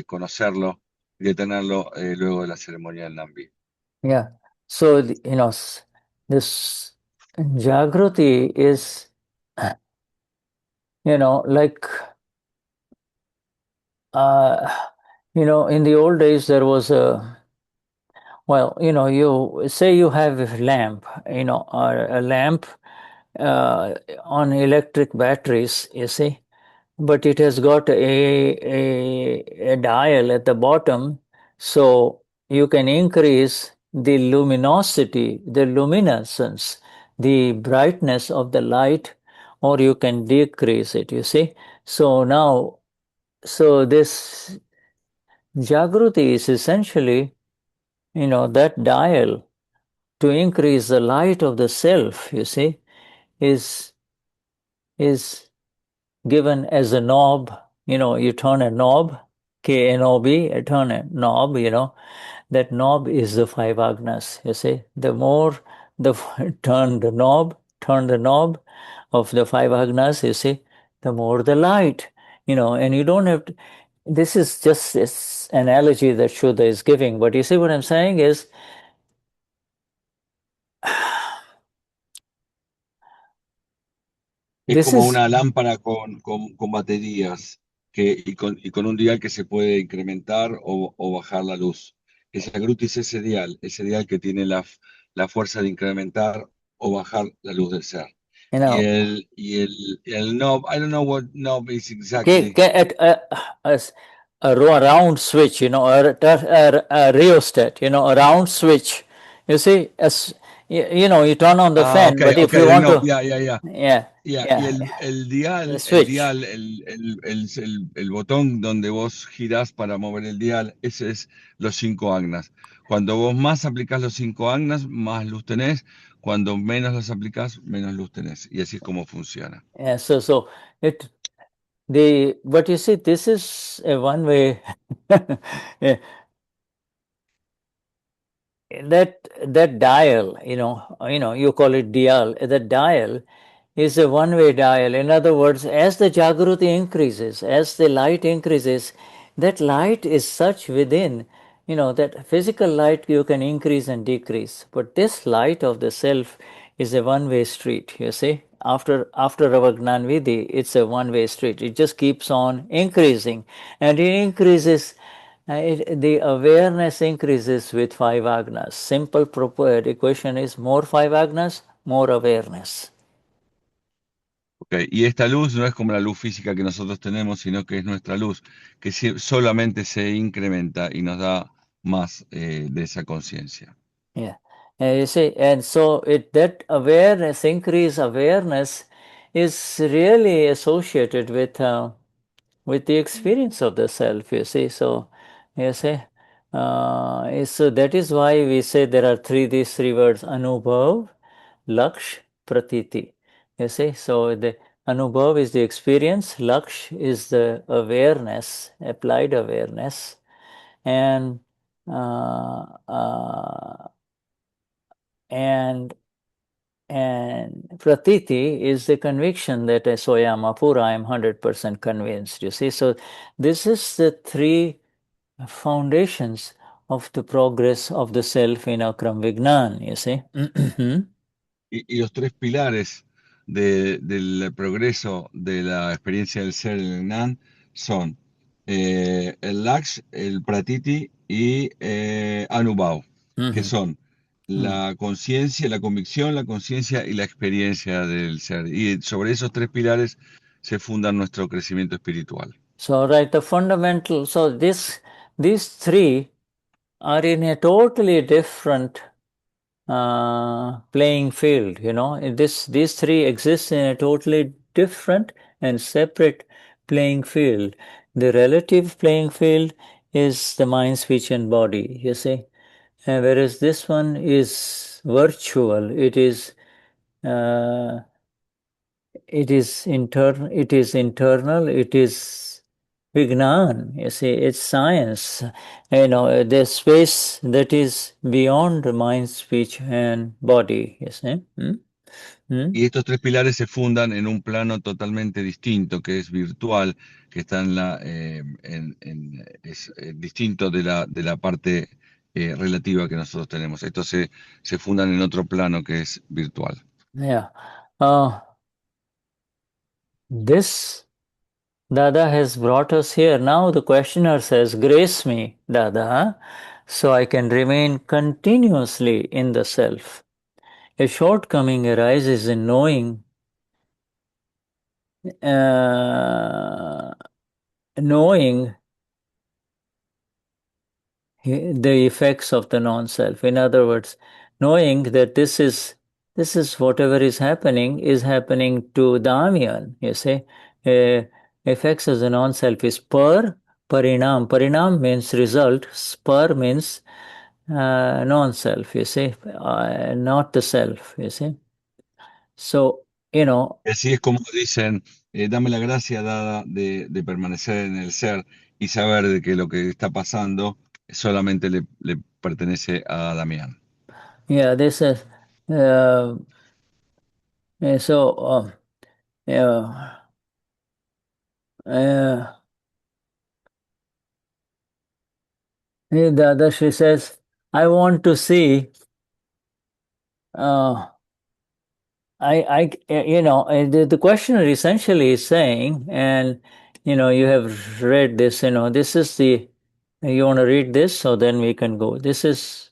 conocerlo y de tenerlo luego de la ceremonia del Nambi. Yeah. So, this Jagruti is, like, in the old days there was you say you have a lamp, or a lamp on electric batteries, you see, but it has got a dial at the bottom, so you can increase the luminosity, the luminescence, the brightness of the light, or you can decrease it, you see. So this Jagruti is essentially, that dial to increase the light of the self, you see, is is given as a knob. You turn a knob, K-N-O-B, turn a knob, that knob is the five agnas, you see. The more the turn the knob of the five agnas, you see, the more the light, and you don't have to, this is just this analogy that Shuddha is giving, but you see what I'm saying is, Es this como is, una lámpara con baterías y con un dial que se puede incrementar o bajar la luz. Esa Jagruti es ese dial que tiene la fuerza de incrementar o bajar la luz del ser. you Y know, el knob, I don't know what knob is okay, exactly. at a round switch, a rheostat, a round switch. You see, as you turn on the Ah, fan, ok, but if ok, you el want knob, to, ya. yeah, Y yeah, the el switch. dial, el botón donde vos girás para mover el dial, ese es los 5 agnas. Cuando vos más aplicás los 5 agnas, más luz tenés. Cuando menos los aplicás, menos luz tenés. Y así es como funciona. Yeah, so it but you see, this is a one way. That dial, you call it dial. That dial is a one-way dial. In other words, as the Jagruti increases, as the light increases, that light is such within, that physical light you can increase and decrease. But this light of the self is a one-way street, you see. After our Gnan Vidhi, it's a one-way street. It just keeps on increasing. And it increases, the awareness increases with five agnas. Simple equation is more five agnas, more awareness. Ok, y esta luz no es como la luz física que nosotros tenemos, sino que es nuestra luz, que solamente se incrementa y nos da más de esa conciencia. Yeah. You see, and so that awareness, increased awareness, is really associated with the experience of the self, you see. So, you see, so that is why we say there are these three words: Anubhav, Laksh, Pratiti. You see, so the Anubhav is the experience, Laksh is the awareness, applied awareness, and uh, uh, and pratiti is the conviction that I am apura, I am 100% convinced. You see, so this is the three foundations of the progress of the self in Akram Vignan. You see. Y los 3 pilares del progreso de la experiencia del ser en el Gnan son el Laksh, el Pratiti y Anubhav, que son la conciencia, la convicción, la conciencia y la experiencia del ser. Y sobre esos tres pilares se funda nuestro crecimiento espiritual. So, right, the fundamental, so these three are in a totally different playing field, you know. These three exist in a totally different and separate playing field. The relative playing field is the mind, speech, and body, you see. Whereas this one is virtual, it is internal, it is Vignan, you see, it's science. You know, the space that is beyond the mind, speech, and body, you see. Y estos tres pilares se fundan en un plano totalmente distinto, que es virtual, que está es distinto de la parte relativa que nosotros tenemos. Estos se fundan en otro plano que es virtual. Yeah. This Dada has brought us here. Now the questioner says, grace me, Dada, so I can remain continuously in the self. A shortcoming arises in knowing the effects of the non-self. In other words, knowing that this is whatever is happening to Damian, you see. Effects as a non-self is parinam. Parinam means result, spar means non-self, you see, not the self, you see. So, you know. Así es como dicen, dame la gracia dada de permanecer en el ser y saber de que lo que está pasando solamente le pertenece a Damián. Yeah, this is so. Dadashri says, I want to see. The questioner essentially is saying, and you have read this. This is the. You want to read this, so then we can go. This is.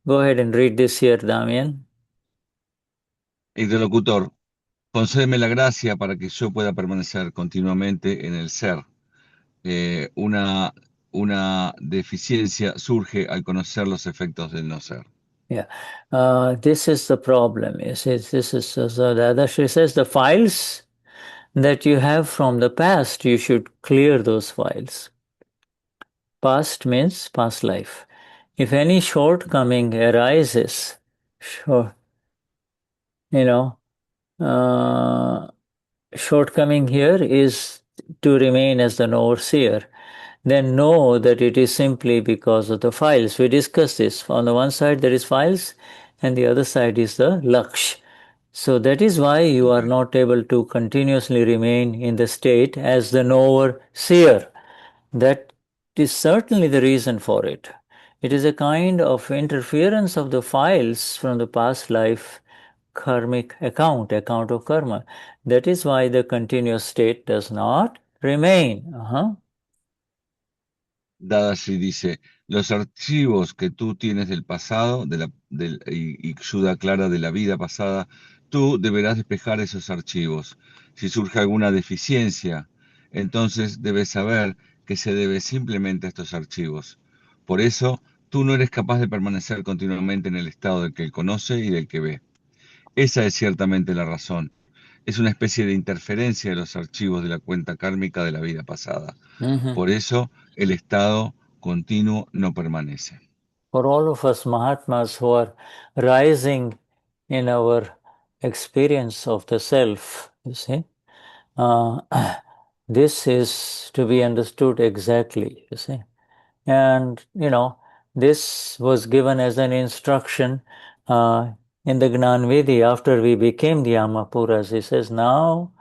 Go ahead and read this here, Damian. Interlocutor, concédeme la gracia para que yo pueda permanecer continuamente en el ser. Una deficiencia surge al conocer los efectos del no ser. Yeah, this is the problem. This is so the other. She says the files that you have from the past, you should clear those files. Past means past life. If any shortcoming arises, sure, shortcoming here is to remain as the knower seer. Then know that it is simply because of the files. We discussed this. On the one side there is files, and the other side is the laksh. So that is why you are not able to continuously remain in the state as the knower seer. That is certainly the reason for it. It is a kind of interference of the files from the past life karmic account of karma. That is why the continuous state does not remain. Dadashri dice, los archivos que tú tienes del pasado y ayuda clara de la vida pasada, tú deberás despejar esos archivos. Si surge alguna deficiencia, entonces debes saber que se debe simplemente a estos archivos. Por eso, tú no eres capaz de permanecer continuamente en el estado del que conoce y del que ve. Esa es ciertamente la razón. Es una especie de interferencia de los archivos de la cuenta kármica de la vida pasada. Por eso, el estado continuo no permanece. For all of us Mahatmas who are rising in our experience of the self, you see, this is to be understood exactly, you see. And, this was given as an instruction in the Gnanvedi after we became the Amapuras. He says, now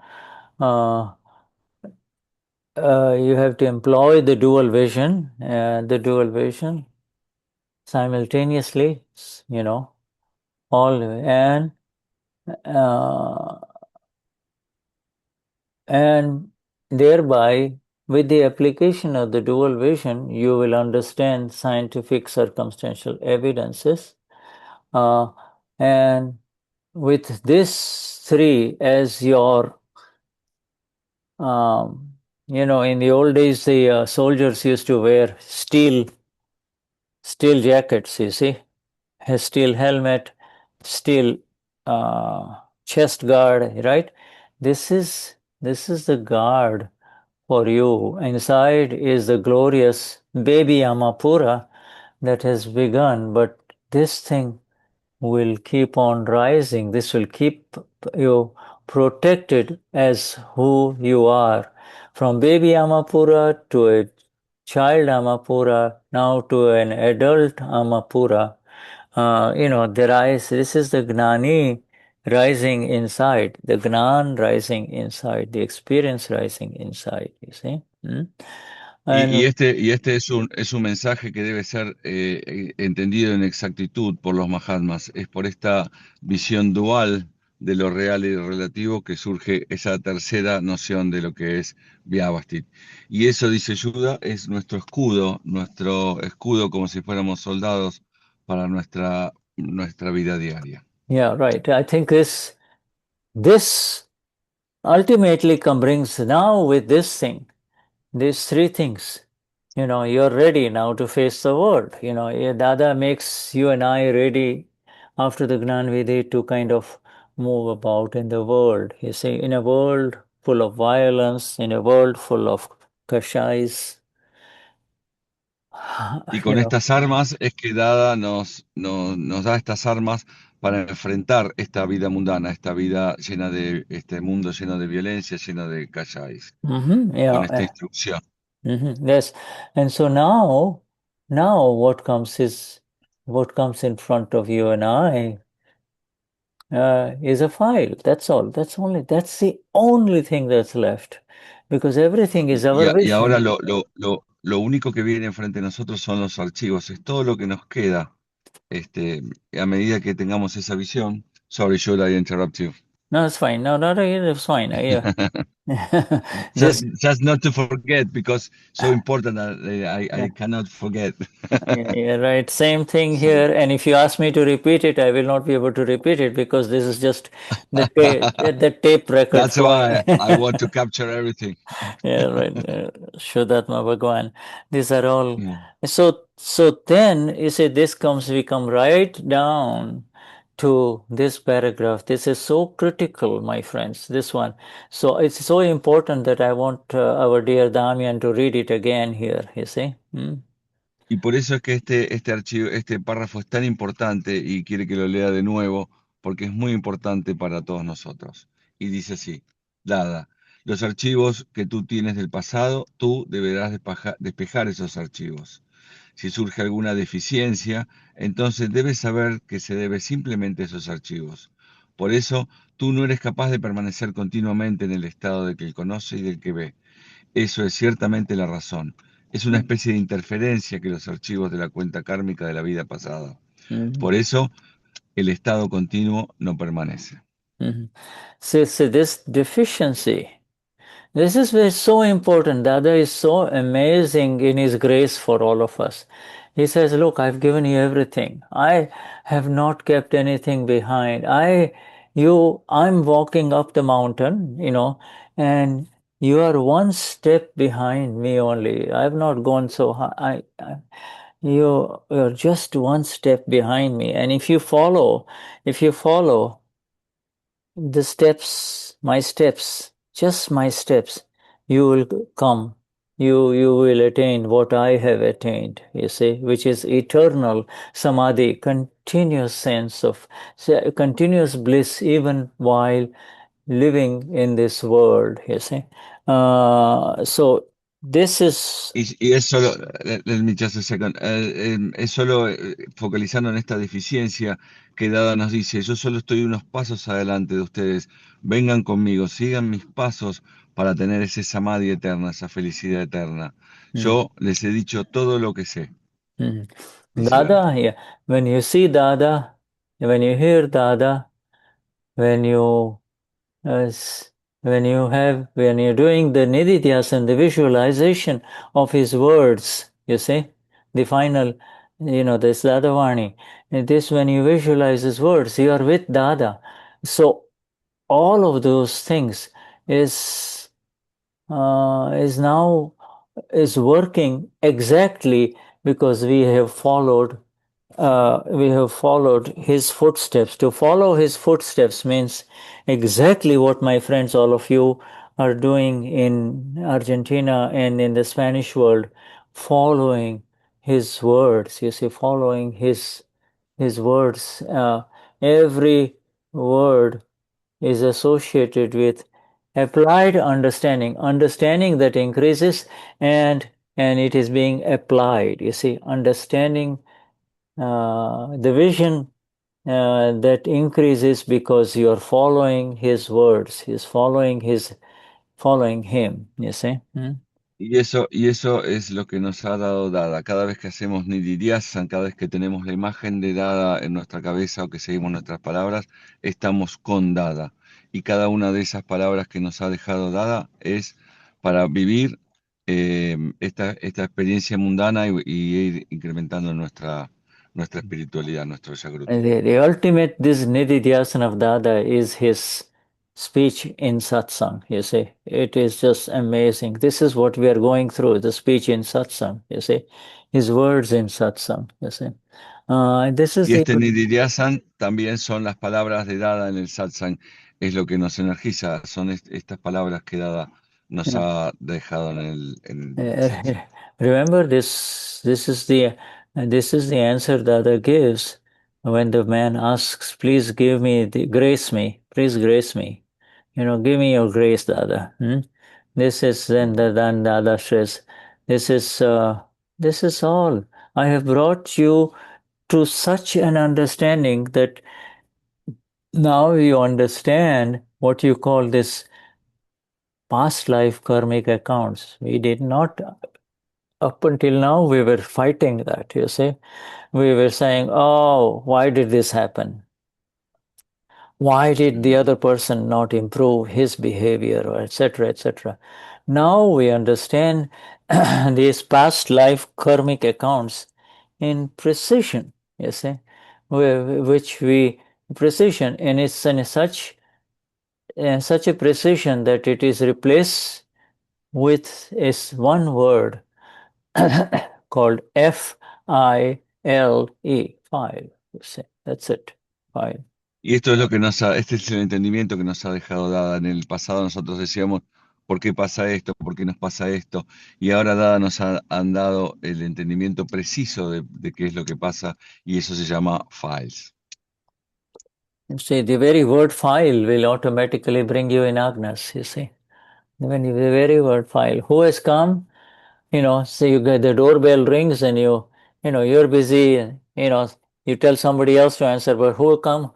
you have to employ the dual vision simultaneously, all and thereby with the application of the dual vision you will understand scientific circumstantial evidences And with this three as your, in the old days, the soldiers used to wear steel jackets, you see, a steel helmet, steel chest guard, right? This is the guard for you. Inside is the glorious baby Amapura that has begun, but this thing will keep on rising. This will keep you protected as who you are. From baby Amapura to a child Amapura, now to an adult Amapura. This is the Gnani rising inside, the Gnan rising inside, the experience rising inside, you see. Y And este es un mensaje que debe ser entendido en exactitud por los Mahatmas. Es por esta visión dual de lo real y lo relativo que surge esa tercera noción de lo que es Vyavastit. Y eso, dice Shuddha, es nuestro escudo como si fuéramos soldados para nuestra vida diaria. yeah, right. I think this ultimately brings now with this thing, these three things. You're ready now to face the world. Dada makes you and I ready after the Gnan Vidi to kind of move about in the world. You see, in a world full of violence, in a world full of kashais, Y con estas armas es que Dada nos da estas armas para enfrentar esta vida mundana, esta vida llena de, este mundo lleno de violencia, lleno de calláis, con esta yeah, instrucción. yes. And so now what comes in front of you and I is a file. That's all. That's the only thing that's left. Because everything is our Y ahora vision. lo único que viene enfrente de nosotros son los archivos, es todo lo que nos queda a medida que tengamos esa visión. Sorry, should I interrupt you? No, it's fine. No, not again, it's fine. Yeah. Just, This, just not to forget, because so important that I cannot forget. yeah, right. Same thing Sí. here. And if you ask me to repeat it, I will not be able to repeat it because this is just the tape record That's flowing. why I want to capture everything. Yeah, right. Shuddhatma Bhagwan. These are all. Yeah. So then you say we come right down to this paragraph. This is so critical, my friends, this one. So it's so important that I want our dear Damian to read it again here, you see. Y por eso es que este archivo, este párrafo es tan importante y quiere que lo lea de nuevo, porque es muy importante para todos nosotros. Y dice así: Dada, los archivos que tú tienes del pasado, tú deberás despejar esos archivos. Si surge alguna deficiencia, entonces debes saber que se debe simplemente a esos archivos. Por eso, tú no eres capaz de permanecer continuamente en el estado de que él conoce y del que ve. Eso es ciertamente la razón. Es una especie de interferencia que los archivos de la cuenta kármica de la vida pasada. Por eso, el estado continuo no permanece. So this deficiency. This is so important. Dada is so amazing in his grace for all of us. He says, look, I've given you everything. I have not kept anything behind. I'm walking up the mountain, and you are one step behind me only. I've not gone so high. You're just one step behind me. And if you follow the steps, just my steps, you will come. You will attain what I have attained, you see, which is eternal samadhi, continuous bliss even while living in this world, you see. So this is... Y es solo, let me just a second, es solo focalizando en esta deficiencia que Dada nos dice: yo solo estoy unos pasos adelante de ustedes, vengan conmigo, sigan mis pasos para tener ese samadhi eterna, esa felicidad eterna. Yo les he dicho todo lo que sé, dice Dada. Dada, yeah. When you see Dada, when you hear Dada, when you as when you're doing the nididhyasana, the visualization of his words, you see, the final this Dadavani. And this, when you visualize his words, you are with Dada. So all of those things is now is working exactly because we have followed his footsteps. To follow his footsteps means exactly what, my friends, all of you are doing in Argentina and in the Spanish world, following his words. You see, following his words. Every word is associated with applied understanding that increases, and it is being applied. You see, understanding, the vision that increases because you are following his words, following him. You see. Y eso es lo que nos ha dado Dada. Cada vez que hacemos Nididhyasan, cada vez que tenemos la imagen de Dada en nuestra cabeza o que seguimos nuestras palabras, estamos con Dada. Y cada una de esas palabras que nos ha dejado Dada es para vivir esta experiencia mundana y ir incrementando nuestra espiritualidad, nuestro Jagruti. The ultimate, this Nididhyasana of Dada is his speech in satsang. You see, it is just amazing. This is what we are going through, the speech in satsang. You see, his words in satsang. You see, this is Y the este Nididhyasan también son las palabras de Dada en el satsang, es lo que nos energiza, son estas palabras que Dada nos yeah. ha dejado en el satsang. Remember this. This is the answer Dada gives when the man asks, "Please give me grace me. Please grace me. Give me your grace, Dada." This is then Dada says, this is all. I have brought you to such an understanding that now you understand what you call this past life karmic accounts. We did not, up until now, we were fighting that, you see. We were saying, oh, why did this happen? Why did the other person not improve his behavior, or etc., etc.? Now we understand these past life karmic accounts in precision, you see, precision, and it's in such a precision that it is replaced with one word called F-I-L-E, file. You see, that's it, file. Y esto es este es el entendimiento que nos ha dejado Dada. En el pasado nosotros decíamos, ¿por qué pasa esto? ¿Por qué nos pasa esto? Y ahora Dada han dado el entendimiento preciso de qué es lo que pasa, y eso se llama files. You see, the very word file will automatically bring you in Agnas, you see. The very word file. Who has come? So you get the doorbell rings and you're busy, you tell somebody else to answer, but who come?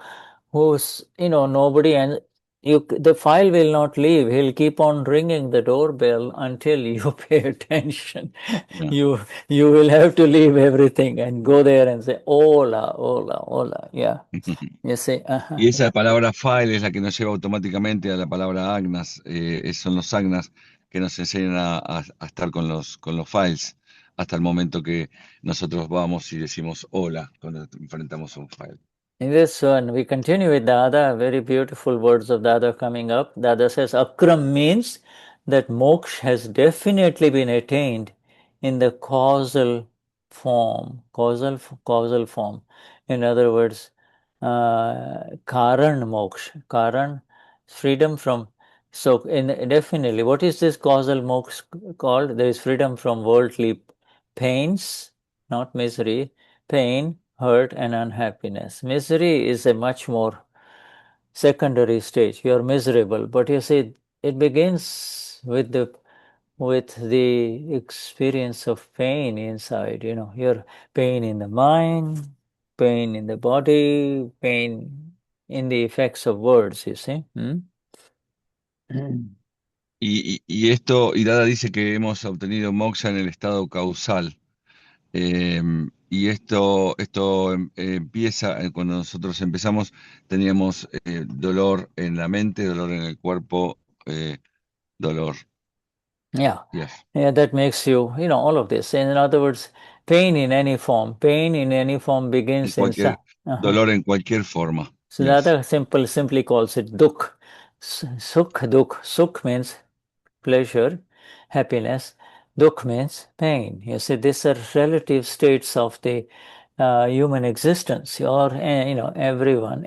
Who's, nobody, and the file will not leave. He'll keep on ringing the doorbell until you pay attention. Yeah. You will have to leave everything and go there and say, hola, hola, hola. Yeah. You see, Y esa palabra file es la que nos lleva automáticamente a la palabra agnas. Son los agnas que nos enseñan a estar con los files hasta el momento que nosotros vamos y decimos hola cuando enfrentamos a un file. In this one, we continue with Dada, very beautiful words of Dada coming up. Dada says, Akram means that moksha has definitely been attained in the causal form. Causal form. In other words, kaaran moksha. Kaaran, freedom from. So, definitely, what is this causal moksha called? There is freedom from worldly pains, not misery, pain, hurt, and unhappiness. Misery is a much more secondary stage. You are miserable, but you see, it begins with the experience of pain inside. Your pain in the mind, pain in the body, pain in the effects of words. You see. Y Dada dice que hemos obtenido moksha en el estado causal. Y esto empieza cuando nosotros empezamos, teníamos dolor en la mente, dolor en el cuerpo, dolor. Yeah. Yes. Yeah, that makes you, all of this. In other words, pain in any form. Pain in any form En begins in cualquier uh-huh. dolor en cualquier forma. So Yes. Nata simply calls it dukh. Sukh, dukh. Sukh means pleasure, happiness. Dukh means pain. You see, these are relative states of the human existence, or everyone.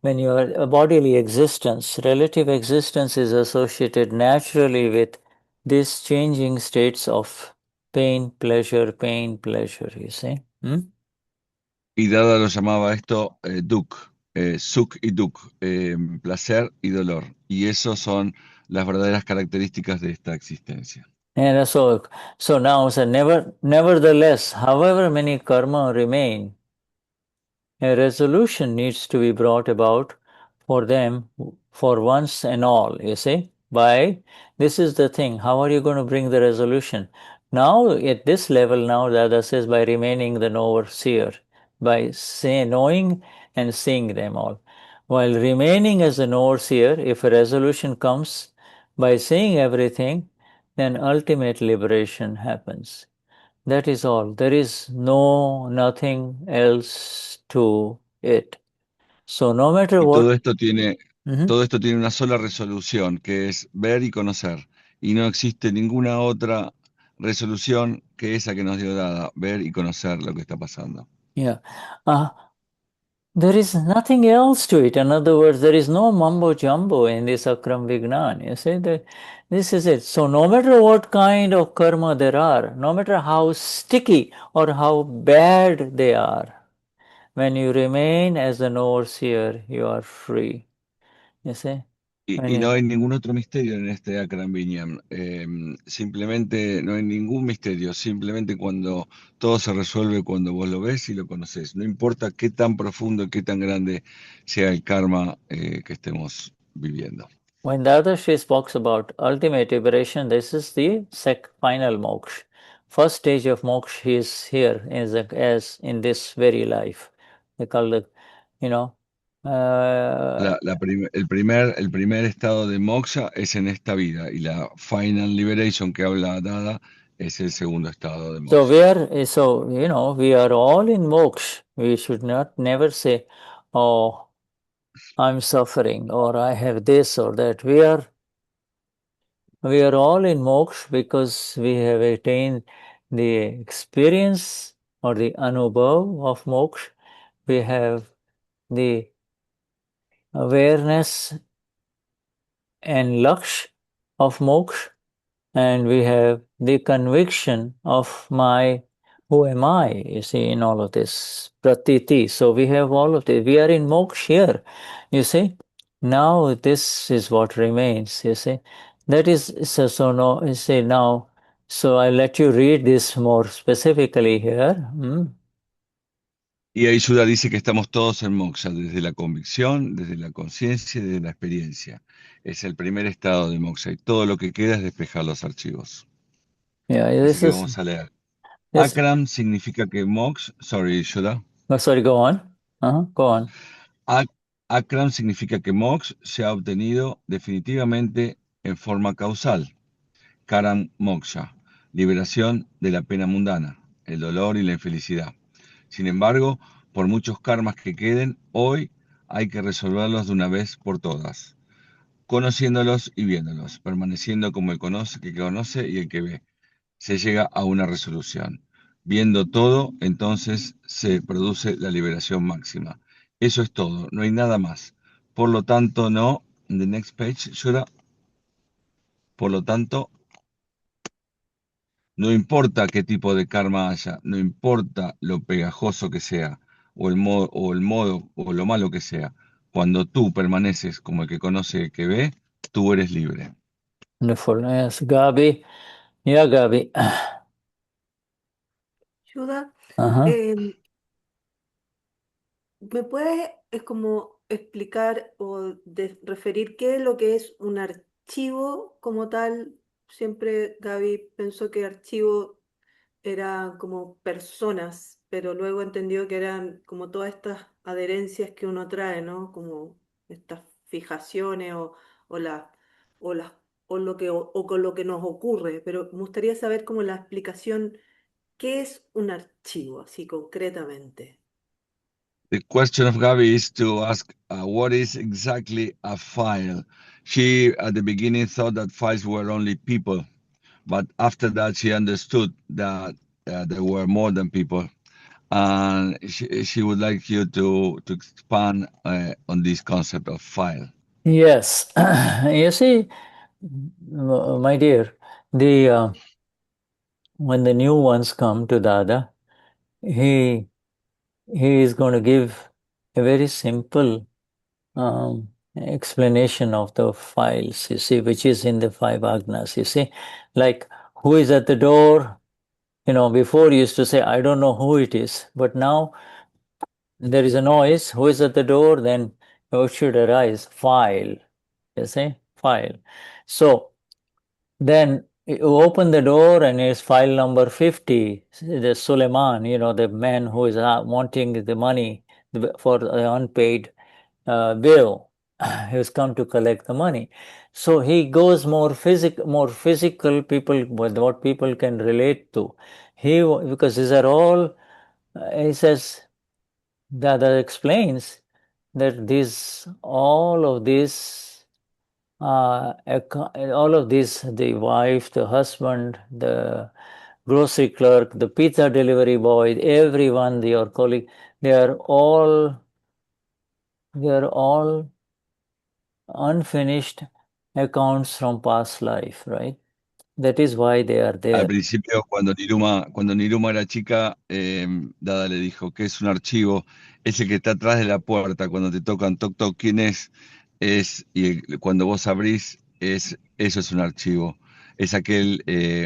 When your bodily existence, relative existence is associated naturally with these changing states of pain, pleasure, pain, pleasure. You see. Hmm? Y Dada lo llamaba esto duk, suk y duk, placer y dolor. Y esos son las verdaderas características de esta existencia. And so now, nevertheless, however many karma remain, a resolution needs to be brought about for them for once and all, you see. This is the thing, how are you going to bring the resolution? Now, at this level, now Dada says by remaining the knower seer, by knowing and seeing them all. While remaining as a knower seer, if a resolution comes by seeing everything, then ultimate liberation happens. That is all. There is nothing else to it. So no matter Y what. Mhm. todo esto tiene una sola resolución, que es ver y conocer. Y no existe ninguna otra resolución que esa que nos dio Dada, ver y conocer lo que está pasando. Yeah. Uh, there is nothing else to it. In other words, there is no mumbo jumbo in this Akram Vignan. You see, this is it. So no matter what kind of karma there are, no matter how sticky or how bad they are, when you remain as an overseer, you are free. You see? When Y no you, hay ningún otro misterio en este Akram Vignan. Simplemente no hay ningún misterio. Simplemente cuando todo se resuelve, cuando vos lo ves y lo conoces. No importa qué tan profundo, qué tan grande sea el karma que estemos viviendo. When Dadashri speaks about ultimate liberation, this is the final moksha. First stage of moksha is here as in this very life. They call it, you know, uh, El primer estado de moksha es en esta vida y la final liberation que habla Dada es el segundo estado de so moksha. we are all in moksha. We should not never say, oh, I'm suffering or I have this or that. We are all in moksha because we have attained the experience or the anubhav of moksha. We have the awareness and laksh of moksha, and we have the conviction of who am I, you see, in all of this, pratiti. So we have all of this. We are in moksha here, you see. Now this is what remains, you see. That is, so no, you see now, so I let you read this more specifically here. Y ahí Shuddha dice que estamos todos en moksha, desde la convicción, desde la conciencia y desde la experiencia. Es el primer estado de moksha y todo lo que queda es despejar los archivos. Yeah, Así que vamos a leer. this, Akram significa que moksha, sorry, Shuddha. oh, sorry, go on. Go on. Akram significa que moksha se ha obtenido definitivamente en forma causal. Kaaran moksha, liberación de la pena mundana, el dolor y la infelicidad. Sin embargo, por muchos karmas que queden, hoy hay que resolverlos de una vez por todas, conociéndolos y viéndolos, permaneciendo como el que conoce y el que ve. Se llega a una resolución. Viendo todo, entonces se produce la liberación máxima. Eso es todo, no hay nada más. Por lo tanto, no, the next page, Shura, por lo tanto, no importa qué tipo de karma haya, no importa lo pegajoso que sea, o lo malo que sea, cuando tú permaneces como el que conoce y el que ve, tú eres libre. Wonderful. Yes, Gabi. Yeah, Gabi. Shuddha, Uh-huh. em, ¿me puedes como explicar o referir qué es lo que es un archivo como tal? Siempre Gaby pensó que archivo era como personas, pero luego entendió que eran como todas estas adherencias que uno trae, ¿no? Como estas fijaciones o las o las o lo que o con lo que nos ocurre. Pero me gustaría saber como la explicación ¿Qué es un archivo, así concretamente? The question of Gabi is to ask what is exactly a file. She at the beginning thought that files were only people, but after that she understood that there were more than people, and she would like you to expand on this concept of file. Yes. You see, my dear, the when the new ones come to Dada, he is going to give a very simple explanation of the files, you see, which is in the five agnas, you see, like who is at the door. Before you used to say, I don't know who it is, but now there is a noise, who is at the door, then what should arise? File, you see, file. So then you open the door and it's file number 50, the Suleiman, the man who is wanting the money for the unpaid bill. He has come to collect the money. So he goes more physical people, what people can relate to. Because these are all, he says, Dada explains that all of this, the wife, the husband, the grocery clerk, the pizza delivery boy, everyone, your colleague, they are all unfinished accounts from past life, right? That is why they are Al there. principio, cuando Niruma era chica, Dada le dijo que es un archivo, ese que está atrás de la puerta, cuando te tocan toc toc, ¿quién es? Cuando vos abrís, eso es un archivo. Es aquel,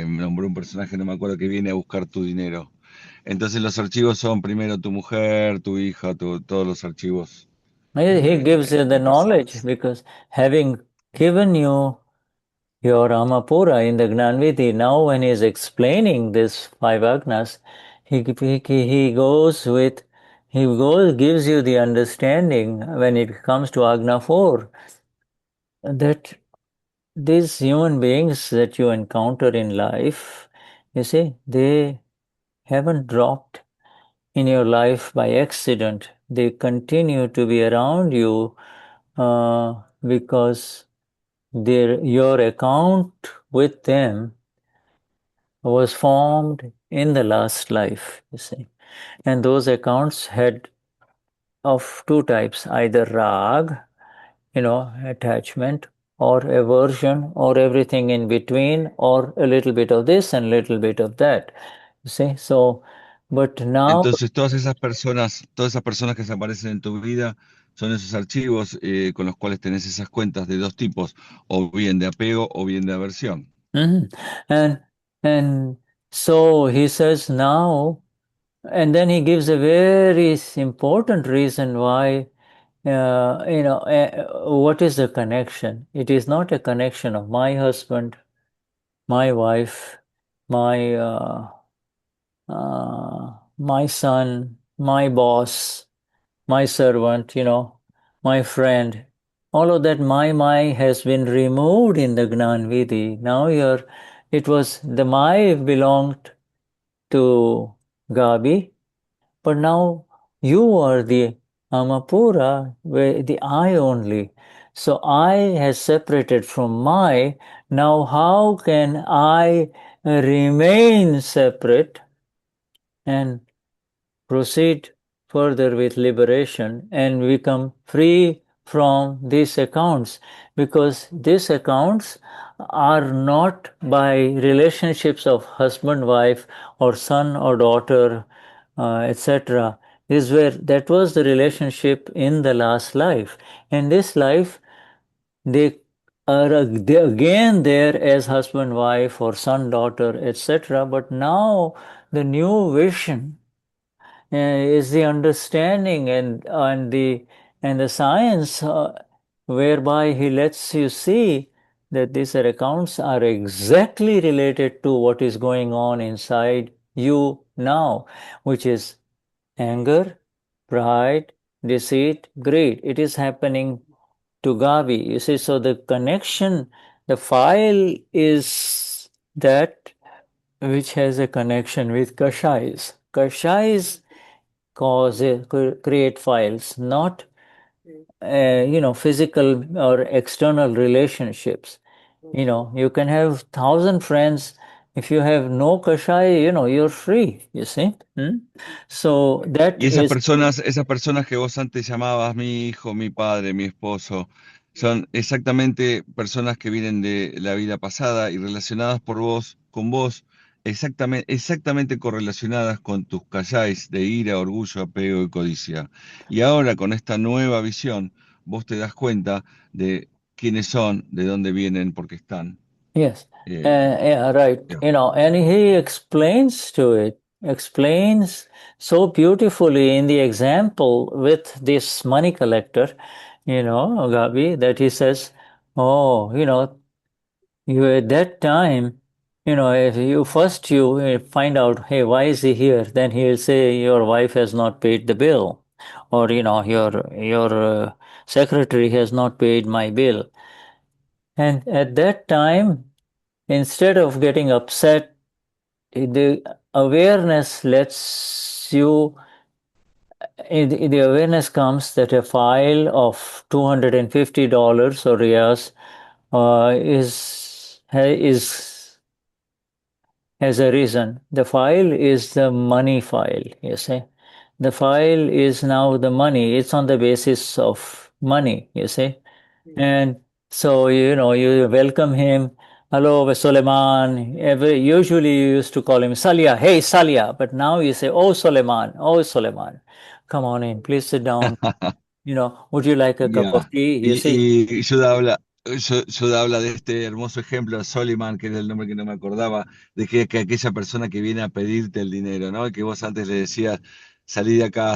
nombró un personaje, no me acuerdo, que viene a buscar tu dinero. Entonces los archivos son primero tu mujer, tu hija, todos los archivos He gives you the knowledge because having given you your Amapura in the Gnanvidhi, now when he is explaining this five agnas, gives you the understanding when it comes to Agna 4 that these human beings that you encounter in life, you see, they haven't dropped in your life by accident. They continue to be around you because your account with them was formed in the last life, you see. And those accounts had of two types, either rag, attachment, or aversion, or everything in between, or a little bit of this and a little bit of that. You see, so, but now, Entonces, todas esas personas que se aparecen en tu vida son esos archivos con los cuales tenés esas cuentas de dos tipos, o bien de apego o bien de aversión. mhm. and so he says now, and then he gives a very important reason why, what is the connection? It is not a connection of my husband, my wife, my my son, my boss, my servant, my friend. All of that my has been removed in the Gnan Vidhi. Now it was the my belonged to Gabi, but now you are the Amapura, the I only. So I has separated from my. Now how can I remain separate and proceed further with liberation and become free from these accounts? Because these accounts are not by relationships of husband, wife, or son or daughter, etc. That was the relationship in the last life. In this life, they are again there as husband, wife, or son, daughter, etc. But now the new vision is the understanding and the science whereby he lets you see that these accounts are exactly related to what is going on inside you now, which is anger, pride, deceit, greed. It is happening to Gavi. You see, so the connection, the file is that which has a connection with kashais. Kashais create files, not physical or external relationships. You can have 1,000 friends. If you have no kashai, you're free, you see. So that Y is, esas personas que vos antes llamabas mi hijo, mi padre, mi esposo, son exactamente personas que vienen de la vida pasada y relacionadas por vos, con vos, exactamente correlacionadas con tus kashais de ira, orgullo, apego y codicia. Y ahora con esta nueva visión, vos te das cuenta de quiénes son, de dónde vienen, por qué están. yes, Eh, yeah, right. yeah. And he explains so beautifully in the example with this money collector, Gabi, that he says, oh, you at that time, if you find out, hey, why is he here? Then he'll say your wife has not paid the bill, or your secretary has not paid my bill. And at that time, instead of getting upset, the awareness lets you. The awareness comes that a file of $250 or riyas is has a reason. The file is the money file, you see. The file is now the money. It's on the basis of money, you see. And so, you welcome him. Hello, Suleiman. Usually you used to call him Salia. Hey, Salia. But now you say, oh, Suleiman. Oh, Suleiman. Come on in. Please sit down. Would you like a cup Ya. of tea? You see. Y Yoda habla de este hermoso ejemplo, Soliman, que era el nombre que no me acordaba, de que aquella persona que viene a pedirte el dinero, ¿no? Que vos antes le decías, salí de acá,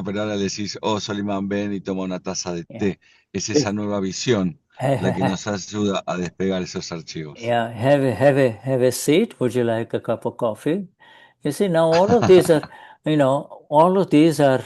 pero ahora le decís, oh, Soliman, ven y toma una taza de Yeah. té. Es esa nueva visión la que nos ayuda a despegar esos archivos. Yeah, have a seat. Would you like a cup of coffee? You see, now all of these are, all of these are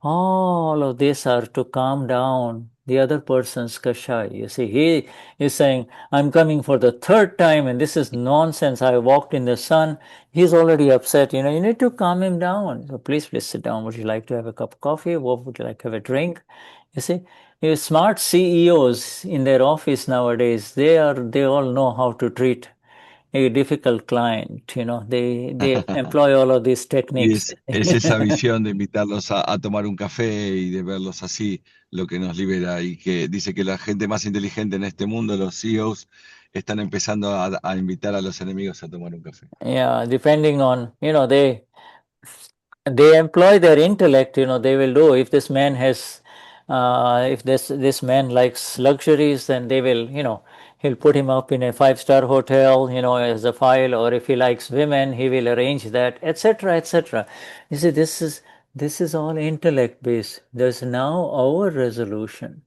all of these are to calm down the other person's kashai. You see, he is saying, I'm coming for the third time and this is nonsense. I walked in the sun. He's already upset. You need to calm him down. So please sit down. Would you like to have a cup of coffee? What would you like to have a drink? You see, smart CEOs in their office nowadays, they all know how to treat a difficult client. They employ all of these Y techniques. es esa visión de invitarlos a tomar un café y de verlos así lo que nos libera y que dice que la gente más inteligente en este mundo, los CEOs, están empezando a invitar a los enemigos a tomar un café. Yeah, depending on, they employ their intellect, they will do. If this man has, if this man likes luxuries, then they will, he'll put him up in a five-star hotel, as a file, or if he likes women, he will arrange that, etc., etc. You see, this is all intellect based. There's now our resolution.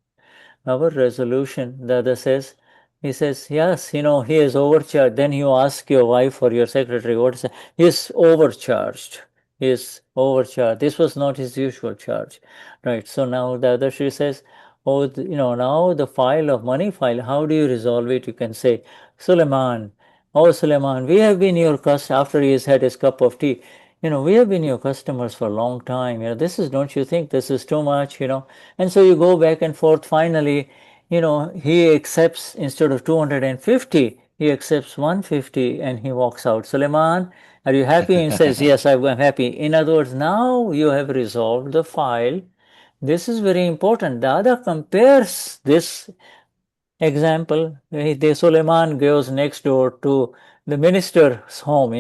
The other says, he says, yes, he is overcharged. Then you ask your wife or your secretary, what is it? He is overcharged. He is overcharged. This was not his usual charge. Right. So now the other she says, oh, now the file of money file, how do you resolve it? You can say, Suleiman, oh, Suleiman, we have been your customer after he has had his cup of tea. We have been your customers for a long time. Don't you think this is too much? And so you go back and forth. Finally, he accepts instead of 250, he accepts 150 and he walks out. Suleiman, are you happy? And he says, yes, I'm happy. In other words, now you have resolved the file. This is very important. Dada compares this example. The Suleiman goes next door to the minister's home,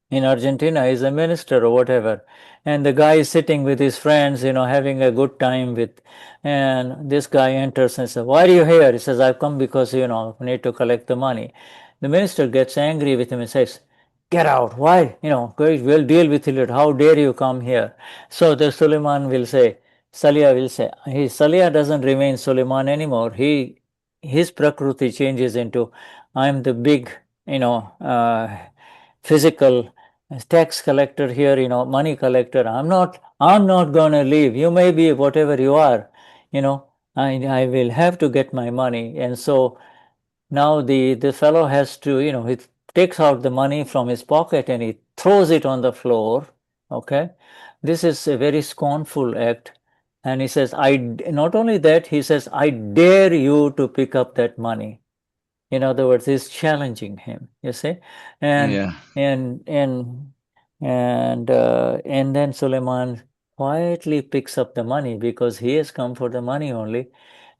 in Argentina. He's a minister or whatever. And the guy is sitting with his friends, having a good time with, and this guy enters and says, why are you here? He says, I've come because, we need to collect the money. The minister gets angry with him and says, get out. Why? We'll deal with it. How dare you come here? So the Suleiman will say, Salia will say, Salia doesn't remain Suleiman anymore. His prakruti changes into, I'm the big, physical tax collector here, money collector. I'm not going to leave. You may be whatever you are, I will have to get my money. And so now the fellow has to, he takes out the money from his pocket and he throws it on the floor. Okay, this is a very scornful act. And he says, not only that, he says, I dare you to pick up that money. In other words, he's challenging him, you see. And Yeah. and then Suleiman quietly picks up the money because he has come for the money only.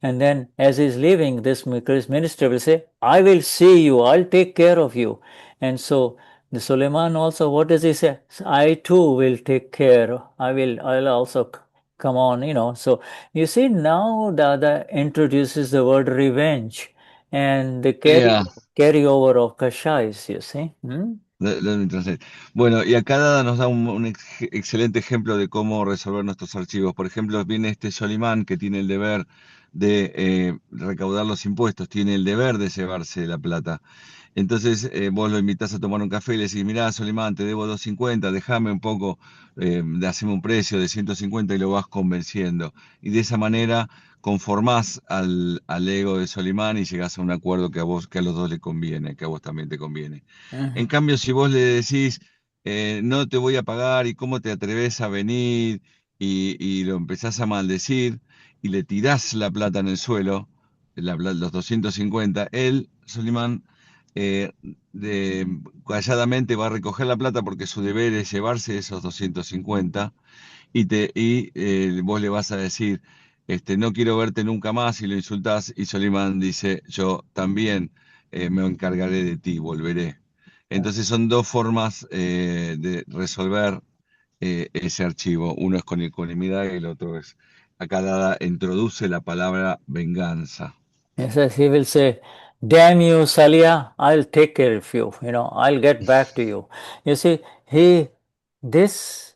And then as he's leaving, this minister will say, I will see you, I'll take care of you. And so the Suleiman also, what does he say? I too will take care. I'll also come on. So you see, now Dada introduces the word revenge and the Yeah. carryover of kashais, you see. Let me translate. Bueno, y acá Dada nos da un excelente ejemplo de cómo resolver nuestros archivos. Por ejemplo, viene este Solimán que tiene el deber de recaudar los impuestos, tiene el deber de llevarse la plata. Entonces vos lo invitás a tomar un café y le decís, mirá, Solimán, te debo 250, déjame un poco, haceme un precio de 150 y lo vas convenciendo. Y de esa manera conformás al ego de Solimán y llegás a un acuerdo que a los dos le conviene, que a vos también te conviene. En cambio, si vos le decís, no te voy a pagar y cómo te atreves a venir y lo empezás a maldecir y le tirás la plata en el suelo, los 250, él, Solimán, eh, calladamente va a recoger la plata porque su deber es llevarse esos 250 y vos le vas a decir, no quiero verte nunca más y lo insultás y Solimán dice, yo también me encargaré de ti, volveré. Entonces son dos formas de resolver ese archivo. Uno es con ecuanimidad y el otro es, acá Dada introduce la palabra venganza. He says, he will say, damn you, Salia, I'll take care of you, I'll get back to you. You see, this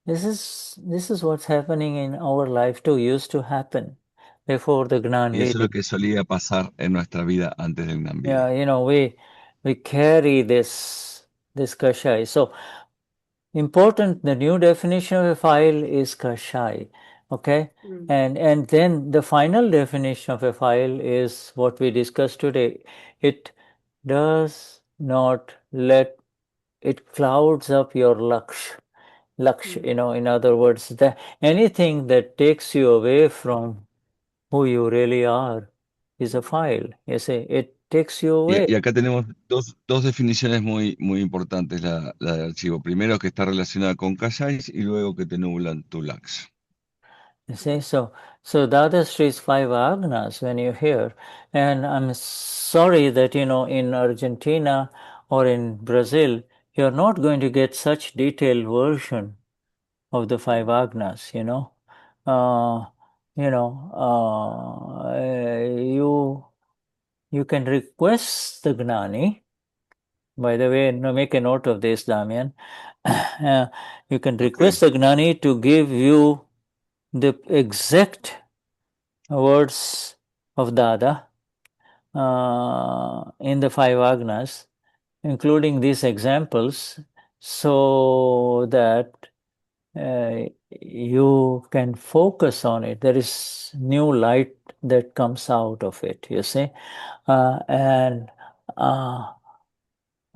is what's happening in our life too, used to happen before the Gnan Y eso es lo Vidi. que solía pasar en nuestra vida antes del Gnani. Yeah, we carry this kashai. So important, the new definition of a file is kashai. Okay? And then the final definition of a file is what we discussed today. It does not it clouds up your laksh, in other words, anything that takes you away from who you really are is a file. You see, it takes you away. Y acá tenemos dos definiciones muy importantes la del archivo. Primero que está relacionada con kashais y luego que te nublan tu lax. You see, so Dadashri's five agnas when you hear, and I'm sorry that in Argentina or in Brazil you're not going to get such detailed version of the five agnas. Uh, you can request the Gnani. By the way, make a note of this, Damian. You can request the Gnani to give you the exact words of Dada in the five agnas, including these examples, so that you can focus on it. There is new light that comes out of it, you see. And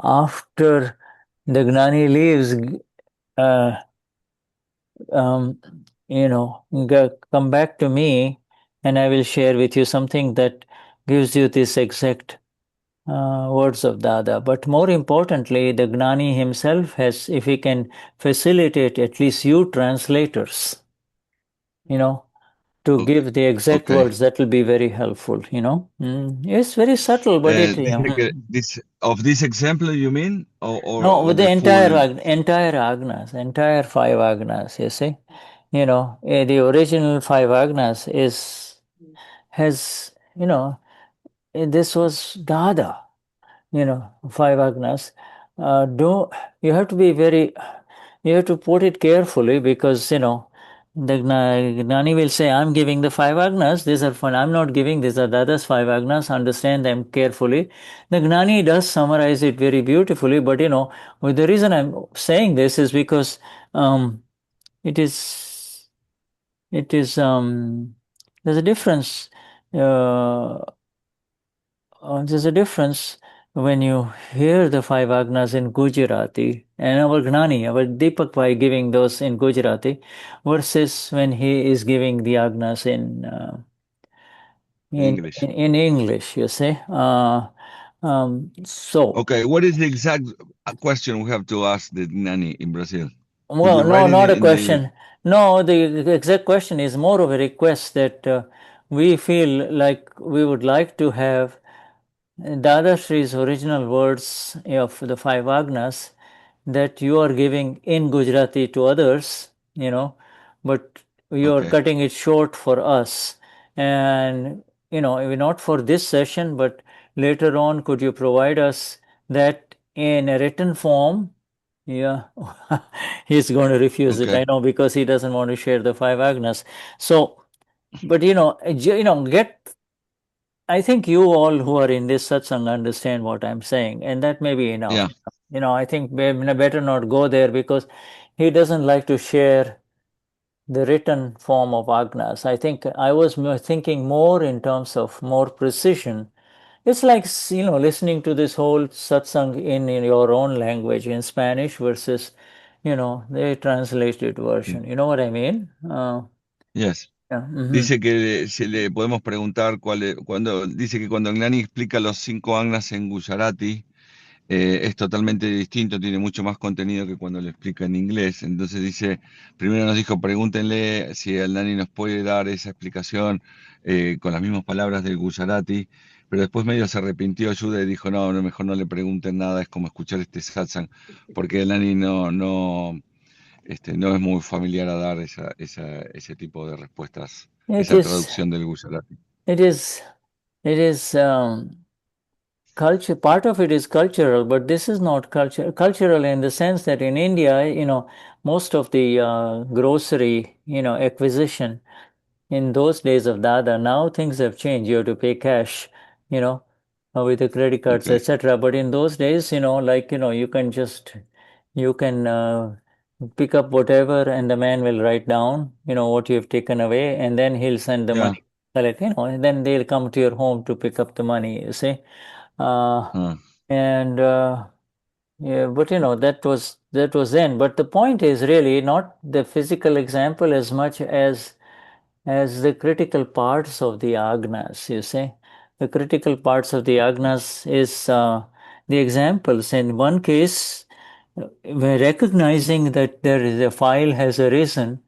after the Gnani leaves, come back to me and I will share with you something that gives you this exact words of Dada. But more importantly, the Gnani himself has, if he can facilitate at least you translators, to give the exact words, that will be very helpful, It's very subtle, but Of this example, you mean? No, Or with the the entire full... agnas, entire five agnas, you see. The original five agnas has, this was Dada, five agnas. You have to be you have to put it carefully because, the Gnani will say, I'm giving the five agnas, these are fun, I'm not giving, these are Dada's five agnas, understand them carefully. The Gnani does summarize it very beautifully, but the reason I'm saying this is because it is, there's a difference, there's a difference when you hear the five agnas in Gujarati, and our Gnani, our Deepak Bhai giving those in Gujarati, versus when he is giving the agnas English. in English, you see. So, Okay, what is the exact question we have to ask the Gnani in Brazil? Could well, you no, write it not a in the... question. No, the exact question is more of a request that we feel like we would like to have Dadashri's original words of the five agnas that you are giving in Gujarati to others, but you are Okay, cutting it short for us. And, not for this session, but later on, could you provide us that in a written form? Yeah, he's going to refuse it, okay. I know, because he doesn't want to share the five agnas. So, but get I think you all who are in this satsang understand what I'm saying, and that may be enough. Yeah, I think better not go there because he doesn't like to share the written form of agnas. I think I was thinking more in terms of more precision. It's like, listening to this whole satsang in your own language, in Spanish versus, the translated version. You know what I mean? yes. Yeah. Dice que se le podemos preguntar dice que cuando Gnani explica los cinco agnas en Gujarati, es totalmente distinto, tiene mucho más contenido que cuando lo explica en inglés. Entonces dice, primero nos dijo, pregúntenle si el Gnani nos puede dar esa explicación con las mismas palabras del Gujarati, pero después medio se arrepintió Shuddha y dijo, no, no, mejor no le pregunten nada, es como escuchar este satsang, porque el Gnani no es muy familiar a dar ese tipo de respuestas, It esa is, traducción del Gujarati. it is, it is culture. Part of it is cultural, but this is not cultural in the sense that in India, most of the grocery, acquisition in those days of Dada, now things have changed. You have to pay cash, you know, with the credit cards, Okay, etc. But in those days, you can pick up whatever, and the man will write down, what you have taken away, and then he'll send the yeah. money. Collect, and then they'll come to your home to pick up the money. You see, uh, Ah, and yeah, but that was then. But the point is really not the physical example as much as the critical parts of the agnas, you see. The critical parts of the agnas is the examples. In one case, we're recognizing that there is a file has arisen,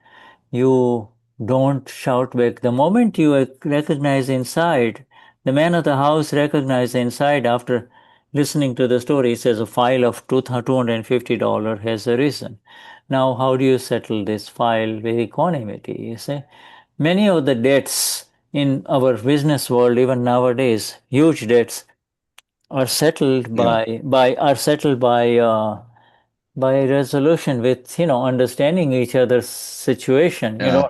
you don't shout back. The moment you recognize inside, the man of the house recognized inside after listening to the story, says a file of $250 has arisen. Now, how do you settle this file with equanimity? You see, many of the debts in our business world, even nowadays, huge debts, are settled yeah, by resolution with understanding each other's situation. yeah.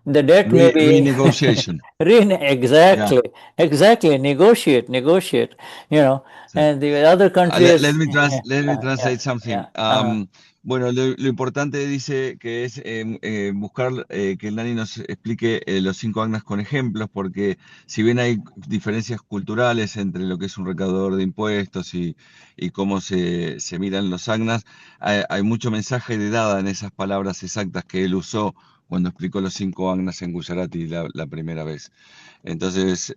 The debt may be Renegotiation. Yeah. exactly negotiate. You know, Sí. and the other country Let is me let me yeah, translate something. yeah, uh-huh. Bueno, lo importante dice que es buscar que el Nani nos explique los cinco agnas con ejemplos, porque si bien hay diferencias culturales entre lo que es un recaudador de impuestos y cómo se miran los agnas, hay mucho mensaje de Dada en esas palabras exactas que él usó cuando explicó los cinco agnas en Gujarati la primera vez. Entonces,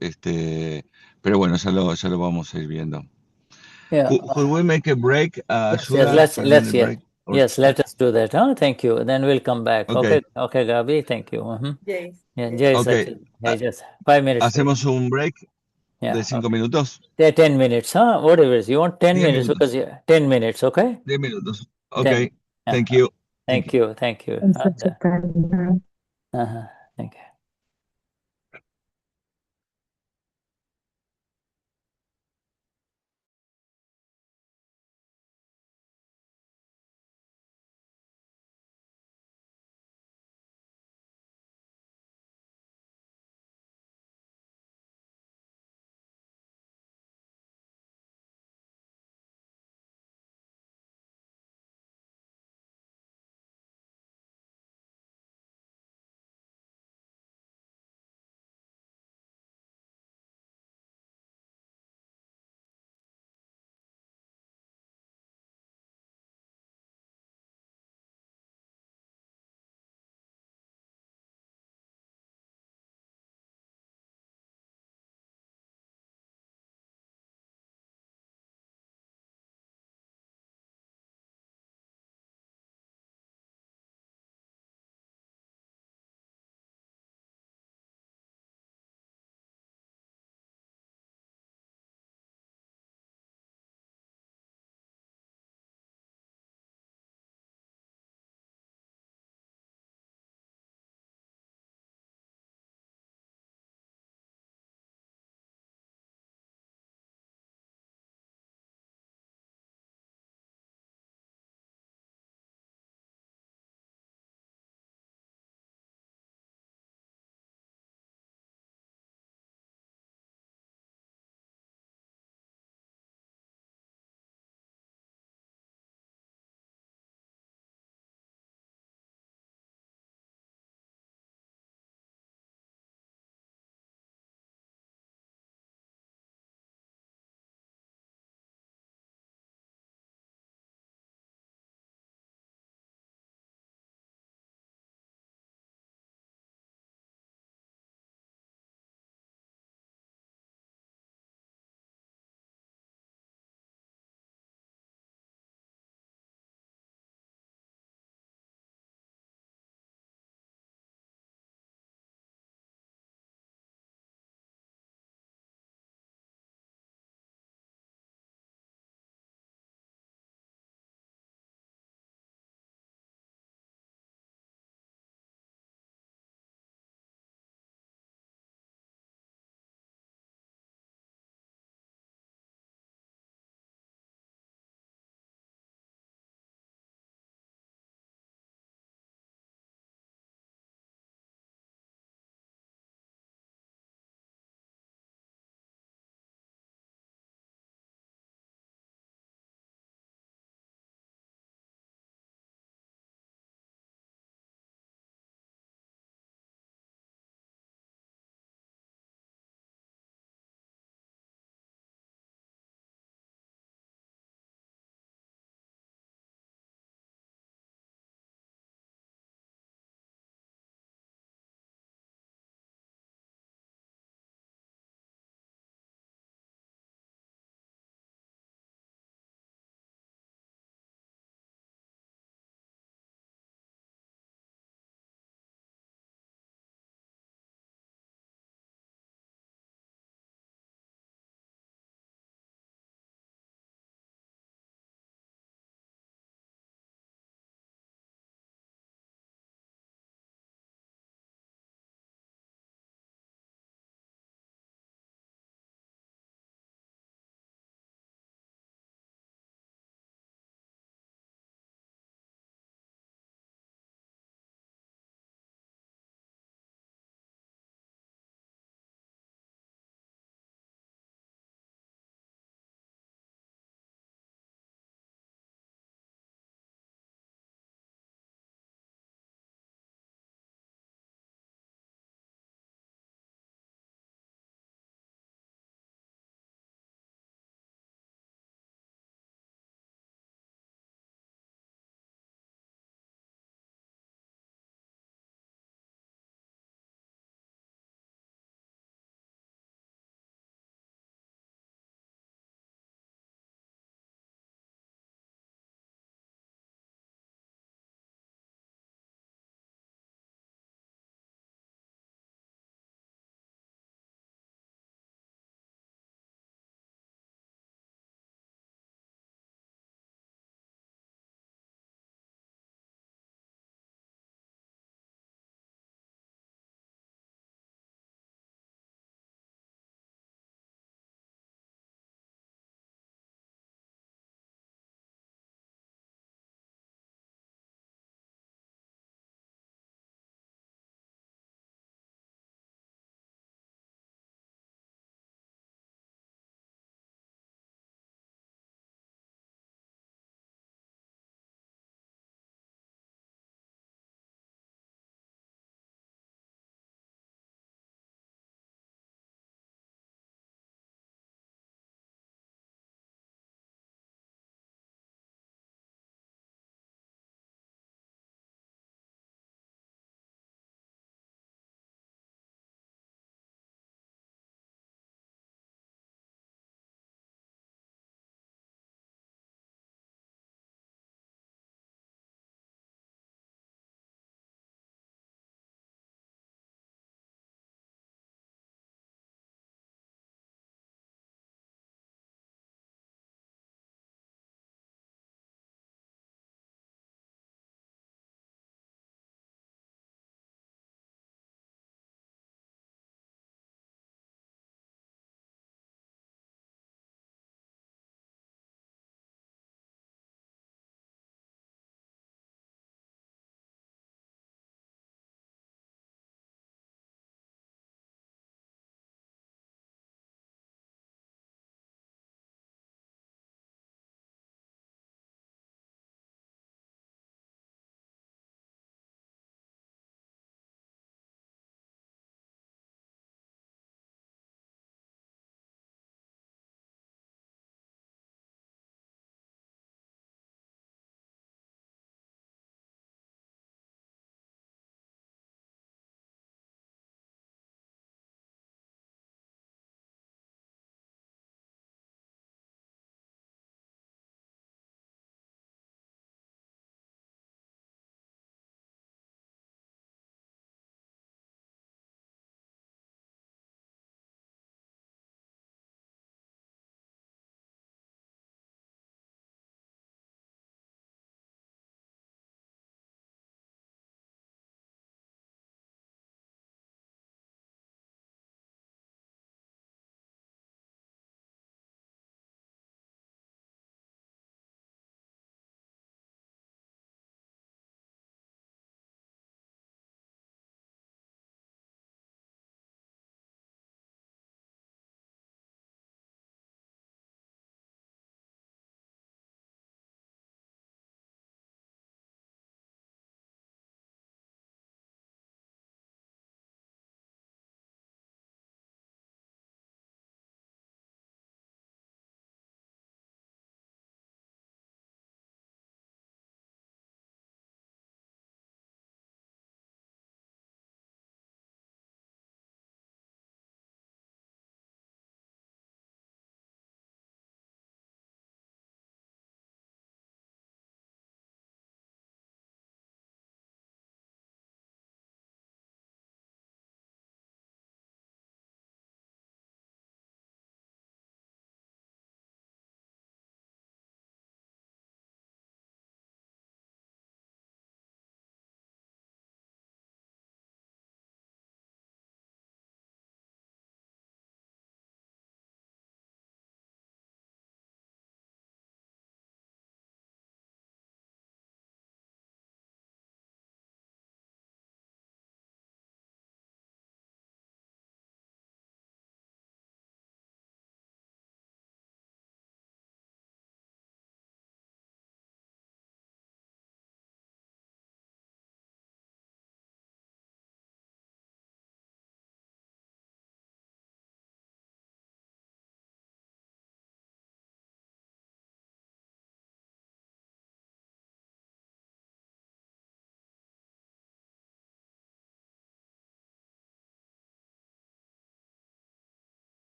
pero bueno, ya lo vamos a ir viendo. Yeah. Could we make a break, Yes, Shuddha, 5 minute yeah. break? Or, Yes, let us do that. Huh? Thank you. Then we'll come back. okay, Okay, Gabi, thank you. Yes, Yeah, yes. Jay okay. Sachin. Hey, just 5 minutes, please. Hacemos un break de Yeah, 5 minutos. 10 minutes, huh? Whatever it is. You want 10 10 minutes because minutos. 10 minutes, okay? 10 minutos. 10. Okay. Yeah. Thank you. Thank Thank you. you. Thank you. It's such a pleasure. Uh-huh. Thank you.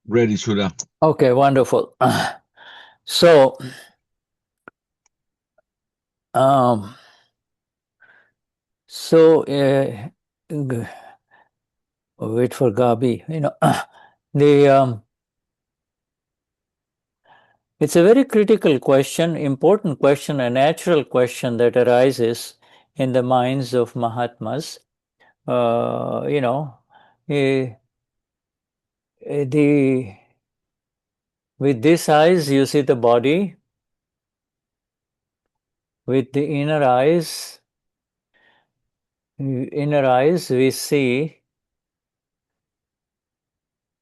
Ready, Shuddha. Okay, wonderful. So, wait for Gabi. It's a very critical question, important question, a natural question that arises in the minds of Mahatmas. Eh, with these eyes, you see the body. With the inner eyes, we see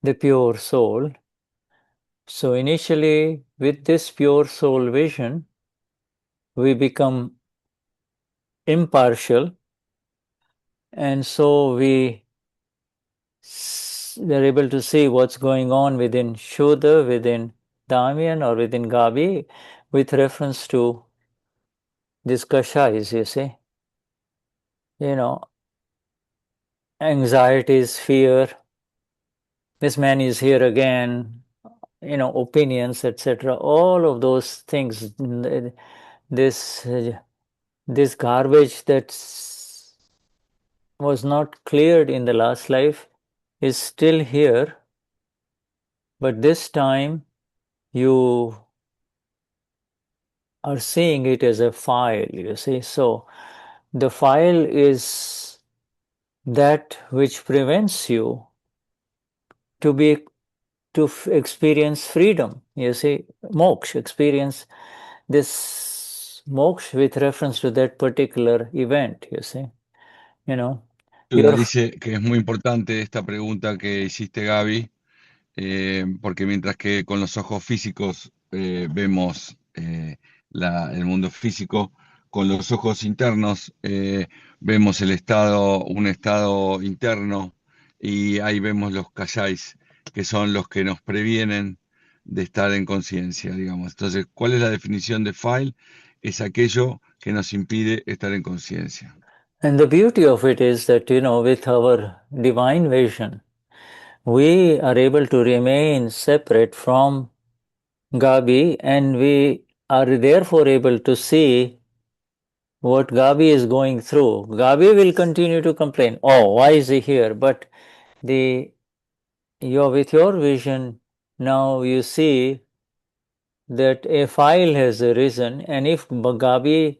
the pure soul. So initially, with this pure soul vision, we become impartial, and so we are able to see what's going on within Shuddha, within Damian, or within Gabi, with reference to these kashais, you see. Anxieties, fear, this man is here again, opinions, etc. All of those things, this this garbage that was not cleared in the last life is still here, but this time you are seeing it as a file, you see. So the file is that which prevents you to be to experience freedom, you see, moksha, experience this moksha with reference to that particular event, you see. Shuddha Your dice que es muy importante esta pregunta que hiciste, Gaby, porque mientras que con los ojos físicos vemos el mundo físico, con los ojos internos vemos un estado interno, y ahí vemos los kashais, que son los que nos previenen de estar en conciencia, digamos. Entonces, ¿cuál es la definición de file? Es aquello que nos impide estar en conciencia. And the beauty of it is that, with our divine vision, we are able to remain separate from Gabi, and we are therefore able to see what Gabi is going through. Gabi will continue to complain, oh, why is he here? But with your vision, now you see that a file has arisen, and if Gabi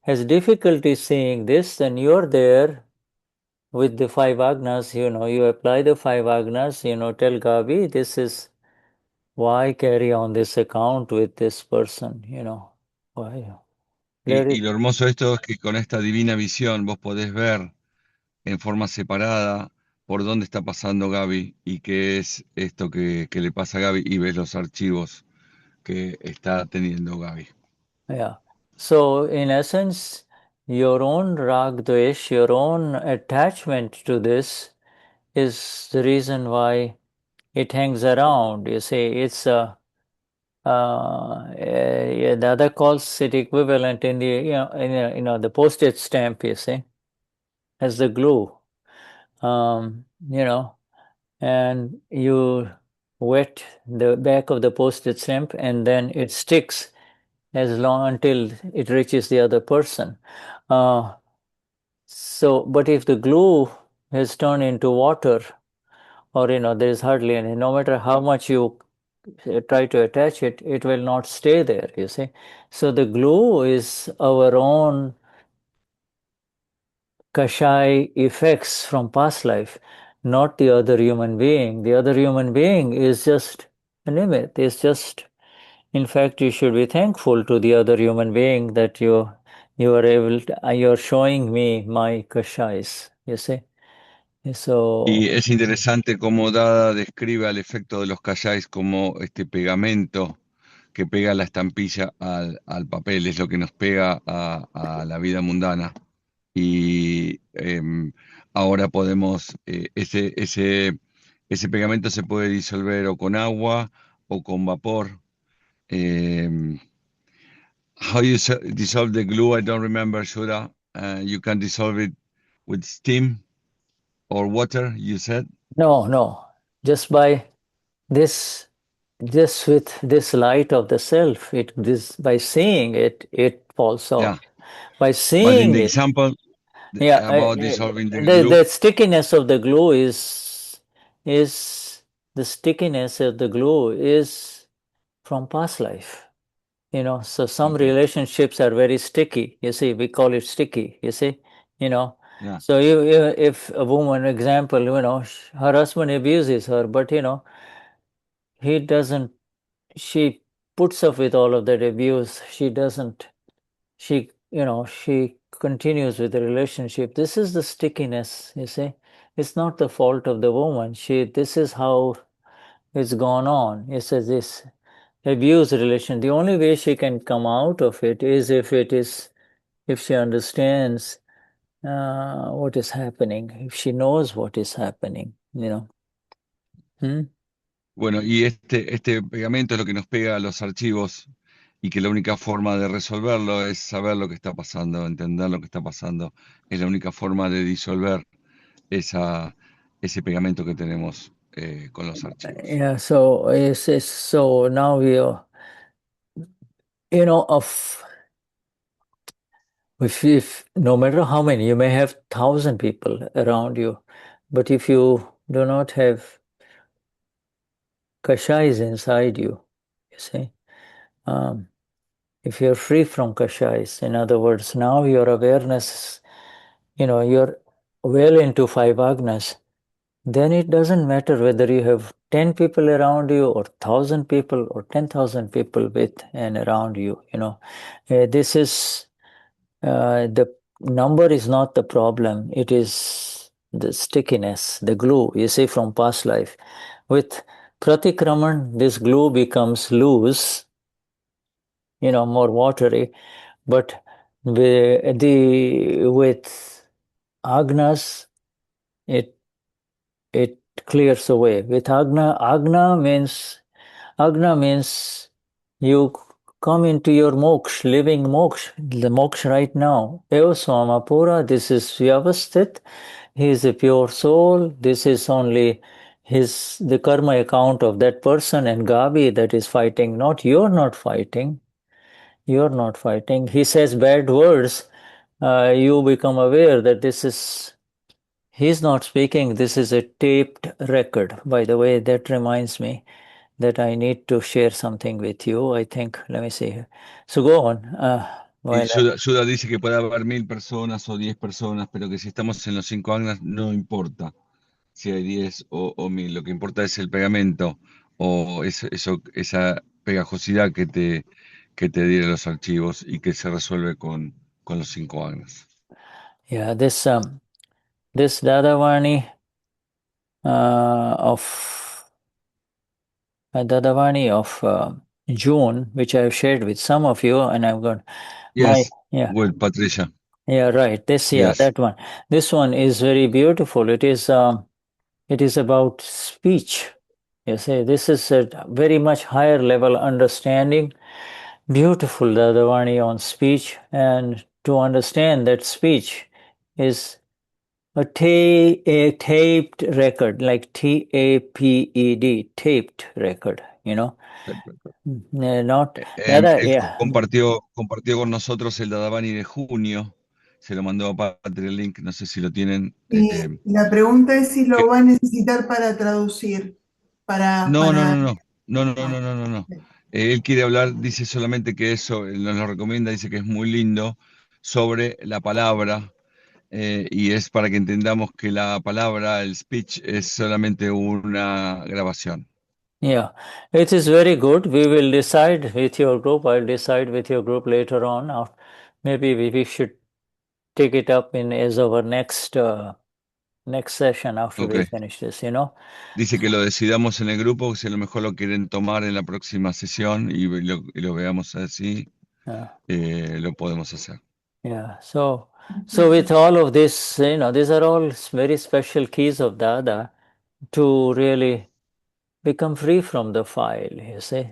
has difficulty seeing this, then you're there with the 5 agnas, you apply the 5 agnas, tell Gabi, this is why carry on this account with this person, why. Y lo hermoso de esto es que con esta divina visión vos podés ver en forma separada por dónde está pasando Gaby y qué es esto que le pasa a Gaby, y ves los archivos que está teniendo Gaby. Yeah. So in essence, your own rag dvesh, your own attachment to this is the reason why it hangs around. You see, it's the other calls it equivalent in the the postage stamp. You see, as the glue. And you wet the back of the postage stamp, and then it sticks as long until it reaches the other person. But if the glue has turned into water, or there is hardly any, no matter how much you try to attach it, it will not stay there, you see. So the glue is our own kashai effects from past life, not the other human being. The other human being is just an image. It's just, in fact, you should be thankful to the other human being that you're showing me my kashais, you see. So, Y es interesante cómo Dada describe al efecto de los kashais como este pegamento que pega la estampilla al papel, es lo que nos pega a la vida mundana. Y ahora podemos, ese pegamento se puede disolver o con agua o con vapor. How you dissolve the glue, I don't remember, Shuddha. You can dissolve it with steam or water, you said? no, just by this with this light of the self, by seeing it, it falls Yeah. off. By But in seeing the it, example yeah, about dissolving the the glue, stickiness of the glue is the stickiness of the glue is from past life. You know, so some okay, relationships are very sticky. You see, we call it sticky. You see, you know. yeah, So if a woman, example, you know, her husband abuses her, but you know, he doesn't. She puts up with all of that abuse. She doesn't. She, you know, she continues with the relationship. This is the stickiness. You see, it's not the fault of the woman. This is how it's gone on. It's this abuse relation. The only way she can come out of it is if she understands what is happening, if she knows what is happening, you know. Hmm? bueno, y este pegamento es lo que nos pega a los archivos y que la única forma de resolverlo es saber lo que está pasando, entender lo que está pasando. Es la única forma de disolver ese pegamento que tenemos con los archivos. Yeah, so so now we are, you know, if no matter how many, you may have 1,000 people around you, but if you do not have kashais inside you, you see, if you're free from kashais, in other words, now your awareness, you know, you're well into five agnas, then it doesn't matter whether you have 10 people around you or 1,000 people or 10,000 people with and around you, you know. This is, the number is not the problem, it is the stickiness, the glue, you see, from past life. With pratikraman, this glue becomes loose, you know, more watery, but with agnas, it clears away. With agna means you come into your moksha, living moksha, the moksha right now. Eva Swamapura, this is Vyavasthit, he is a pure soul, this is only the karma account of that person, and Gabi that is fighting, you're not fighting. You're not fighting. He says bad words. You become aware that he's not speaking. This is a taped record. By the way, that reminds me that I need to share something with you. I think, let me see. So go on. Y Shuddha dice que puede haber 1.000 personas o 10 personas, pero que si estamos en los 5 agnas no importa si hay 10 o 1.000. Lo que importa es el pegamento o esa pegajosidad que te diera los archivos y que se resuelve con los 5 agnas. Yeah, this Dadavani of June, which I've shared with some of you, and I've got Well, Patricia. Yeah, right. Yes. That one. This one is very beautiful. It is about speech. You see, this is a very much higher level understanding. Beautiful Dadavani on speech, and to understand that speech is a taped record, like TAPED, taped record, you know. Not Él compartió con nosotros el Dadavani de junio, se lo mandó a Patri el link, no sé si lo tienen. Y la pregunta es si lo va a necesitar para traducir. No. Él quiere hablar, dice solamente que eso, él nos lo recomienda, dice que es muy lindo, sobre la palabra, y es para que entendamos que la palabra, el speech, es solamente una grabación. Yeah, it is very good. We will decide with your group. I'll decide with your group later on. Maybe we should take it up as our next session after we finish this, you know. Dice que lo decidamos en el grupo, si a lo mejor lo quieren tomar en la próxima sesión y lo veamos así, lo podemos hacer. Yeah, so with all of this, you know, these are all very special keys of Dada to really become free from the file, you see.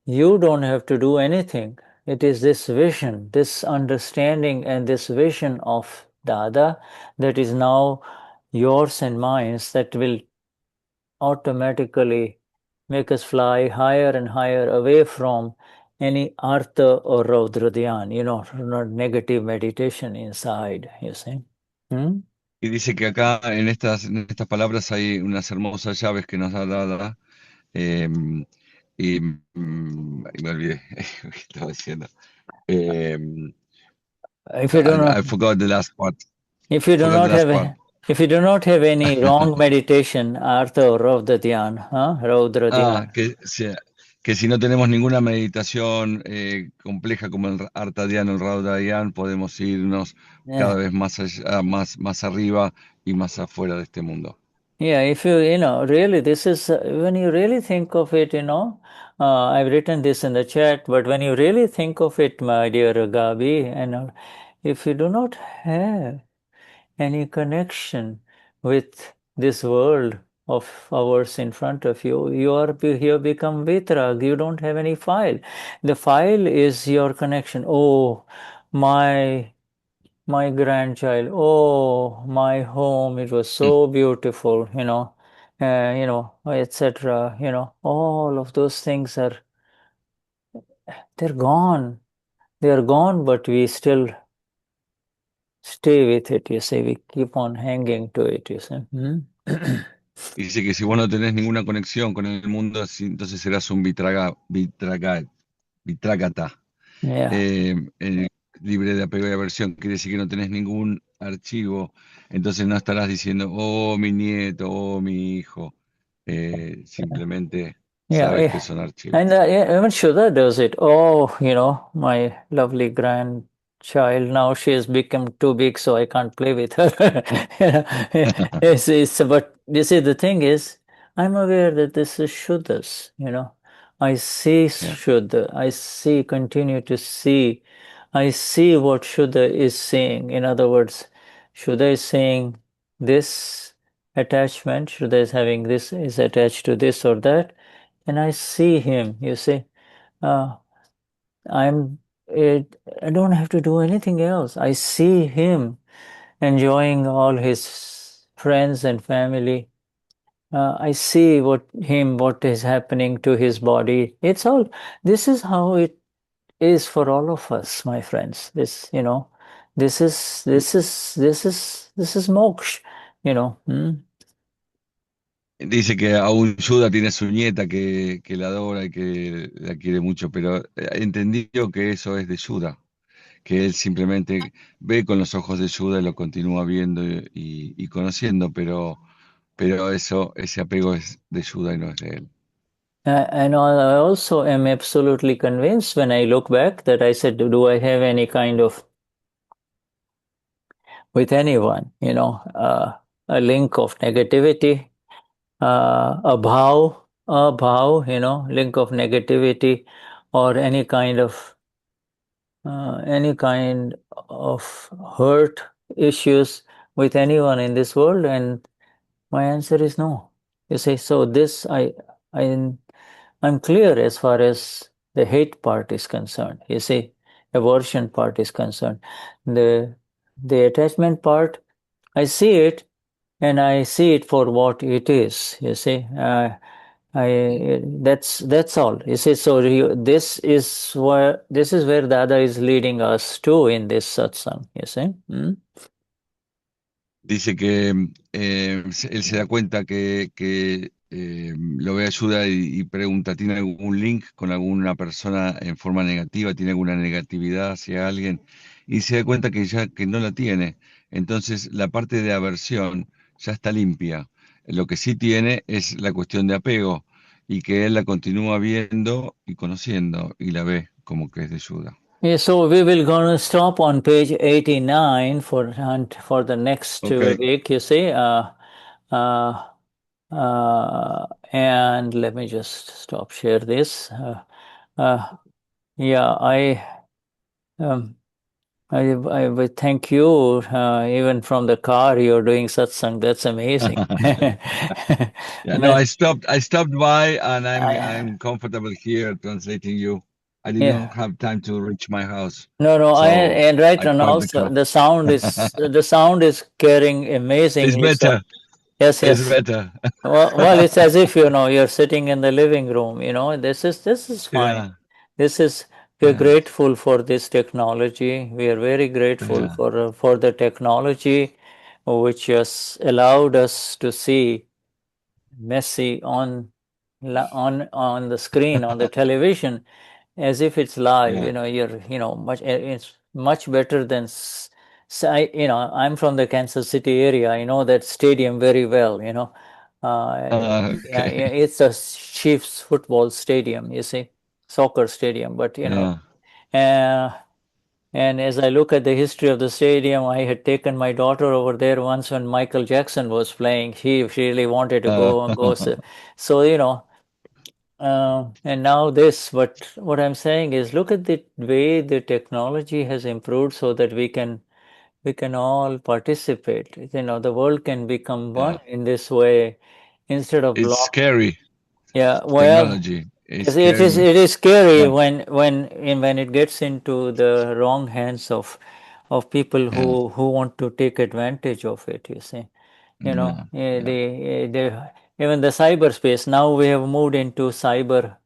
You don't have to do anything. It is this vision, this understanding and this vision of Dada that is now yours and mine, that will automatically make us fly higher and higher away from any arta or raudra dhyan, not negative meditation inside, you see. Y dice que acá en estas palabras hay unas hermosas llaves que nos da Dada. eh, y me olvidé lo que estaba diciendo. Eh, If you do not, I forgot the last part. if you do Forgot the not last have, part. if you do not have any wrong meditation, artha or raudra dhyan, raudra dhyan. Que si no tenemos ninguna meditación compleja como el arta dhyan o el raudra dhyan, podemos irnos cada vez más allá, más arriba y más afuera de este mundo. Yeah, if you, really, this is, when you really think of it, I've written this in the chat, but when you really think of it, my dear Gabi, if you do not have any connection with this world of ours in front of you, you become vitrag, you don't have any file. The file is your connection. Oh, my grandchild, oh, my home, it was so beautiful, etc. All of those things they're gone. They're gone, but we still stay with it, you see. We keep on hanging to it, you see. Y dice que si vos no tenés ninguna conexión con el mundo, entonces serás un vitrágata, Yeah. libre de apego y aversión. Quiere decir que no tenés ningún archivo, entonces no estarás diciendo, oh, mi nieto, oh, mi hijo. Simplemente sabes que son archivos. And even Shuddha does it. Oh, my lovely grandchild, now she has become too big, so I can't play with her. But you see, the thing is, I'm aware that this is Shuddha's, I see Shuddha, continue to see, I see what Shuddha is saying. In other words, Shuddha is saying this attachment, Shuddha is having this, is attached to this or that, and I see him, you see. I don't have to do anything else. I see him enjoying all his friends and family. I see what is happening to his body. This is how it is for all of us, my friends. This is moksha, Dice que aún Shuddha tiene su nieta que la adora y que la quiere mucho, pero entendió que eso es de Shuddha, que él simplemente ve con los ojos de Shuddha y lo continúa viendo y conociendo, pero ese apego es de Shuddha y no es de él. And I also am absolutely convinced when I look back that I said, do I have any kind of, with anyone, a link of negativity, a bhav, link of negativity, or any kind of hurt issues with anyone in this world, and my answer is no. You see, so this I'm clear as far as the hate part is concerned. You see, aversion part is concerned. The attachment part, I see it, and I see it for what it is. You see, that's all. You see, so this is where Dada is leading us to in this satsang. You see. Dice que él se da cuenta que lo ve ayuda y pregunta, ¿tiene algún link con alguna persona en forma negativa? ¿Tiene alguna negatividad hacia alguien? Y se da cuenta que no la tiene. Entonces la parte de aversión ya está limpia. Lo que sí tiene es la cuestión de apego y que él la continúa viendo y conociendo y la ve como que es de ayuda. Yeah, so we will gonna stop on page 89 for the next week, you see. And let me just stop share this. Yeah, I would thank you, even from the car. You're doing satsang. That's amazing. Yeah, no, I stopped by, and I'm comfortable here translating you. I did not have time to reach my house. No, and right I now parked the also car. the sound is carrying amazingly. It's better. Yes, It's yes. better. Well, it's as if, you're sitting in the living room, this is fine. Yeah, We're yeah, grateful for this technology. We are very grateful yeah, for the technology which has allowed us to see Messi on the screen, on the television, as if it's live. yeah. It's much better than I'm from the Kansas City area. I know that stadium very well. Yeah, Okay. it's a Chiefs football stadium, you see, soccer stadium. But Yeah. uh, and as I look at the history of the stadium, I had taken my daughter over there once when Michael Jackson was playing. She really wanted to go. So and now this. But what I'm saying is, look at the way the technology has improved, so that we can all participate. The world can become Yeah. one in this way instead of It's block. scary. Yeah, well, Technology. It's yes, it is. scary. It is scary But when it gets into the wrong hands of people yeah, who want to take advantage of it. You see, yeah, yeah, they even the cyberspace. Now we have moved into cyber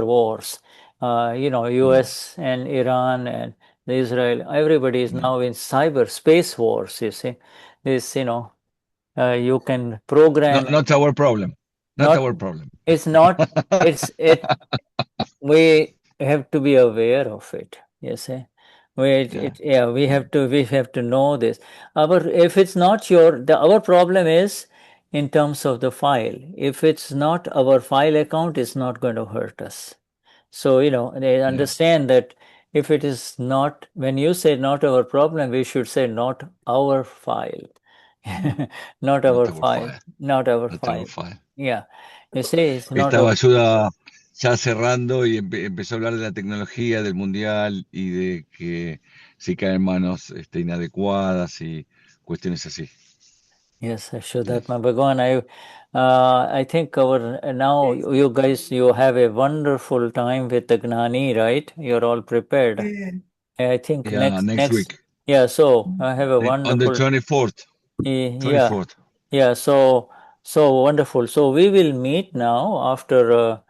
wars. yeah, U.S. and Iran and Israel. Everybody is yeah. now in cyberspace wars. You see, this you can program Not our problem. Not not. our problem. It's not. It's it we have to be aware of it. You see, Yeah, yeah, we have to know this. If it's not our problem is in terms of the file. If it's not our file account, it's not going to hurt us. So they yeah. understand that if it is not, when you say not our problem, we should say not our file. Not Not our our file. file. Not our Not our file. file. Yeah, you see, it's not Estaba our. Ayuda ya cerrando y empezó a hablar de la tecnología, del mundial y de que si cae en manos inadecuadas y cuestiones así. Yes, sure. That Yes. Bhagwan, I think now Yes. you guys, you have a wonderful time with the Gnani, right? You're all prepared. I think Yeah, next week. yeah. So I have a On the wonderful, 24th. yeah, 24th. yeah. So wonderful. So we will meet now after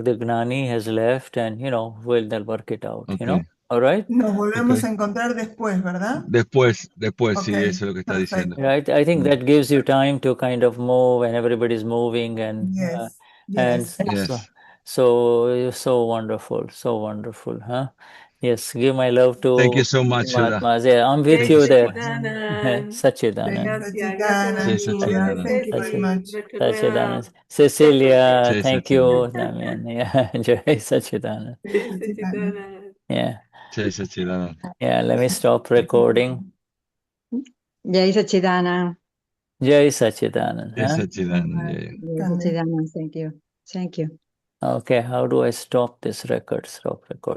the Gnani has left, and they'll work it out. Okay. All right. Nos volvemos Okay. a encontrar después, ¿verdad? Después, Ok, sí, eso es lo que está diciendo. perfecto. Right. I think Mm. that gives you time to kind of move, and everybody's moving, and Yes, and yes. Yes. so wonderful, huh? Yes. Give my love Thank you to so much, Shuddha. Mahatmas. Yeah, I'm with Thank you you so there. much. Sachidanan. Sachidanan. Gracias, gracias Sachitana, Sí, Nani. Shuddha, Sachidana. thank you very Ceci, much. nuestra nueva Sachidanan. Cecilia, Sí, thank Sachidana. you, Damian. Yeah, Jai Sachidanan. Sachitana. Sachidanan. Yeah, Sí, Sachidana. yeah. Let me stop recording. Jai Sachidanand. Jai Sachidanan. Sí, Huh? Sachidana. Yeah, yeah. Jai Sachidanand. Thank you. Thank you. Okay. How do I stop this record? Stop record.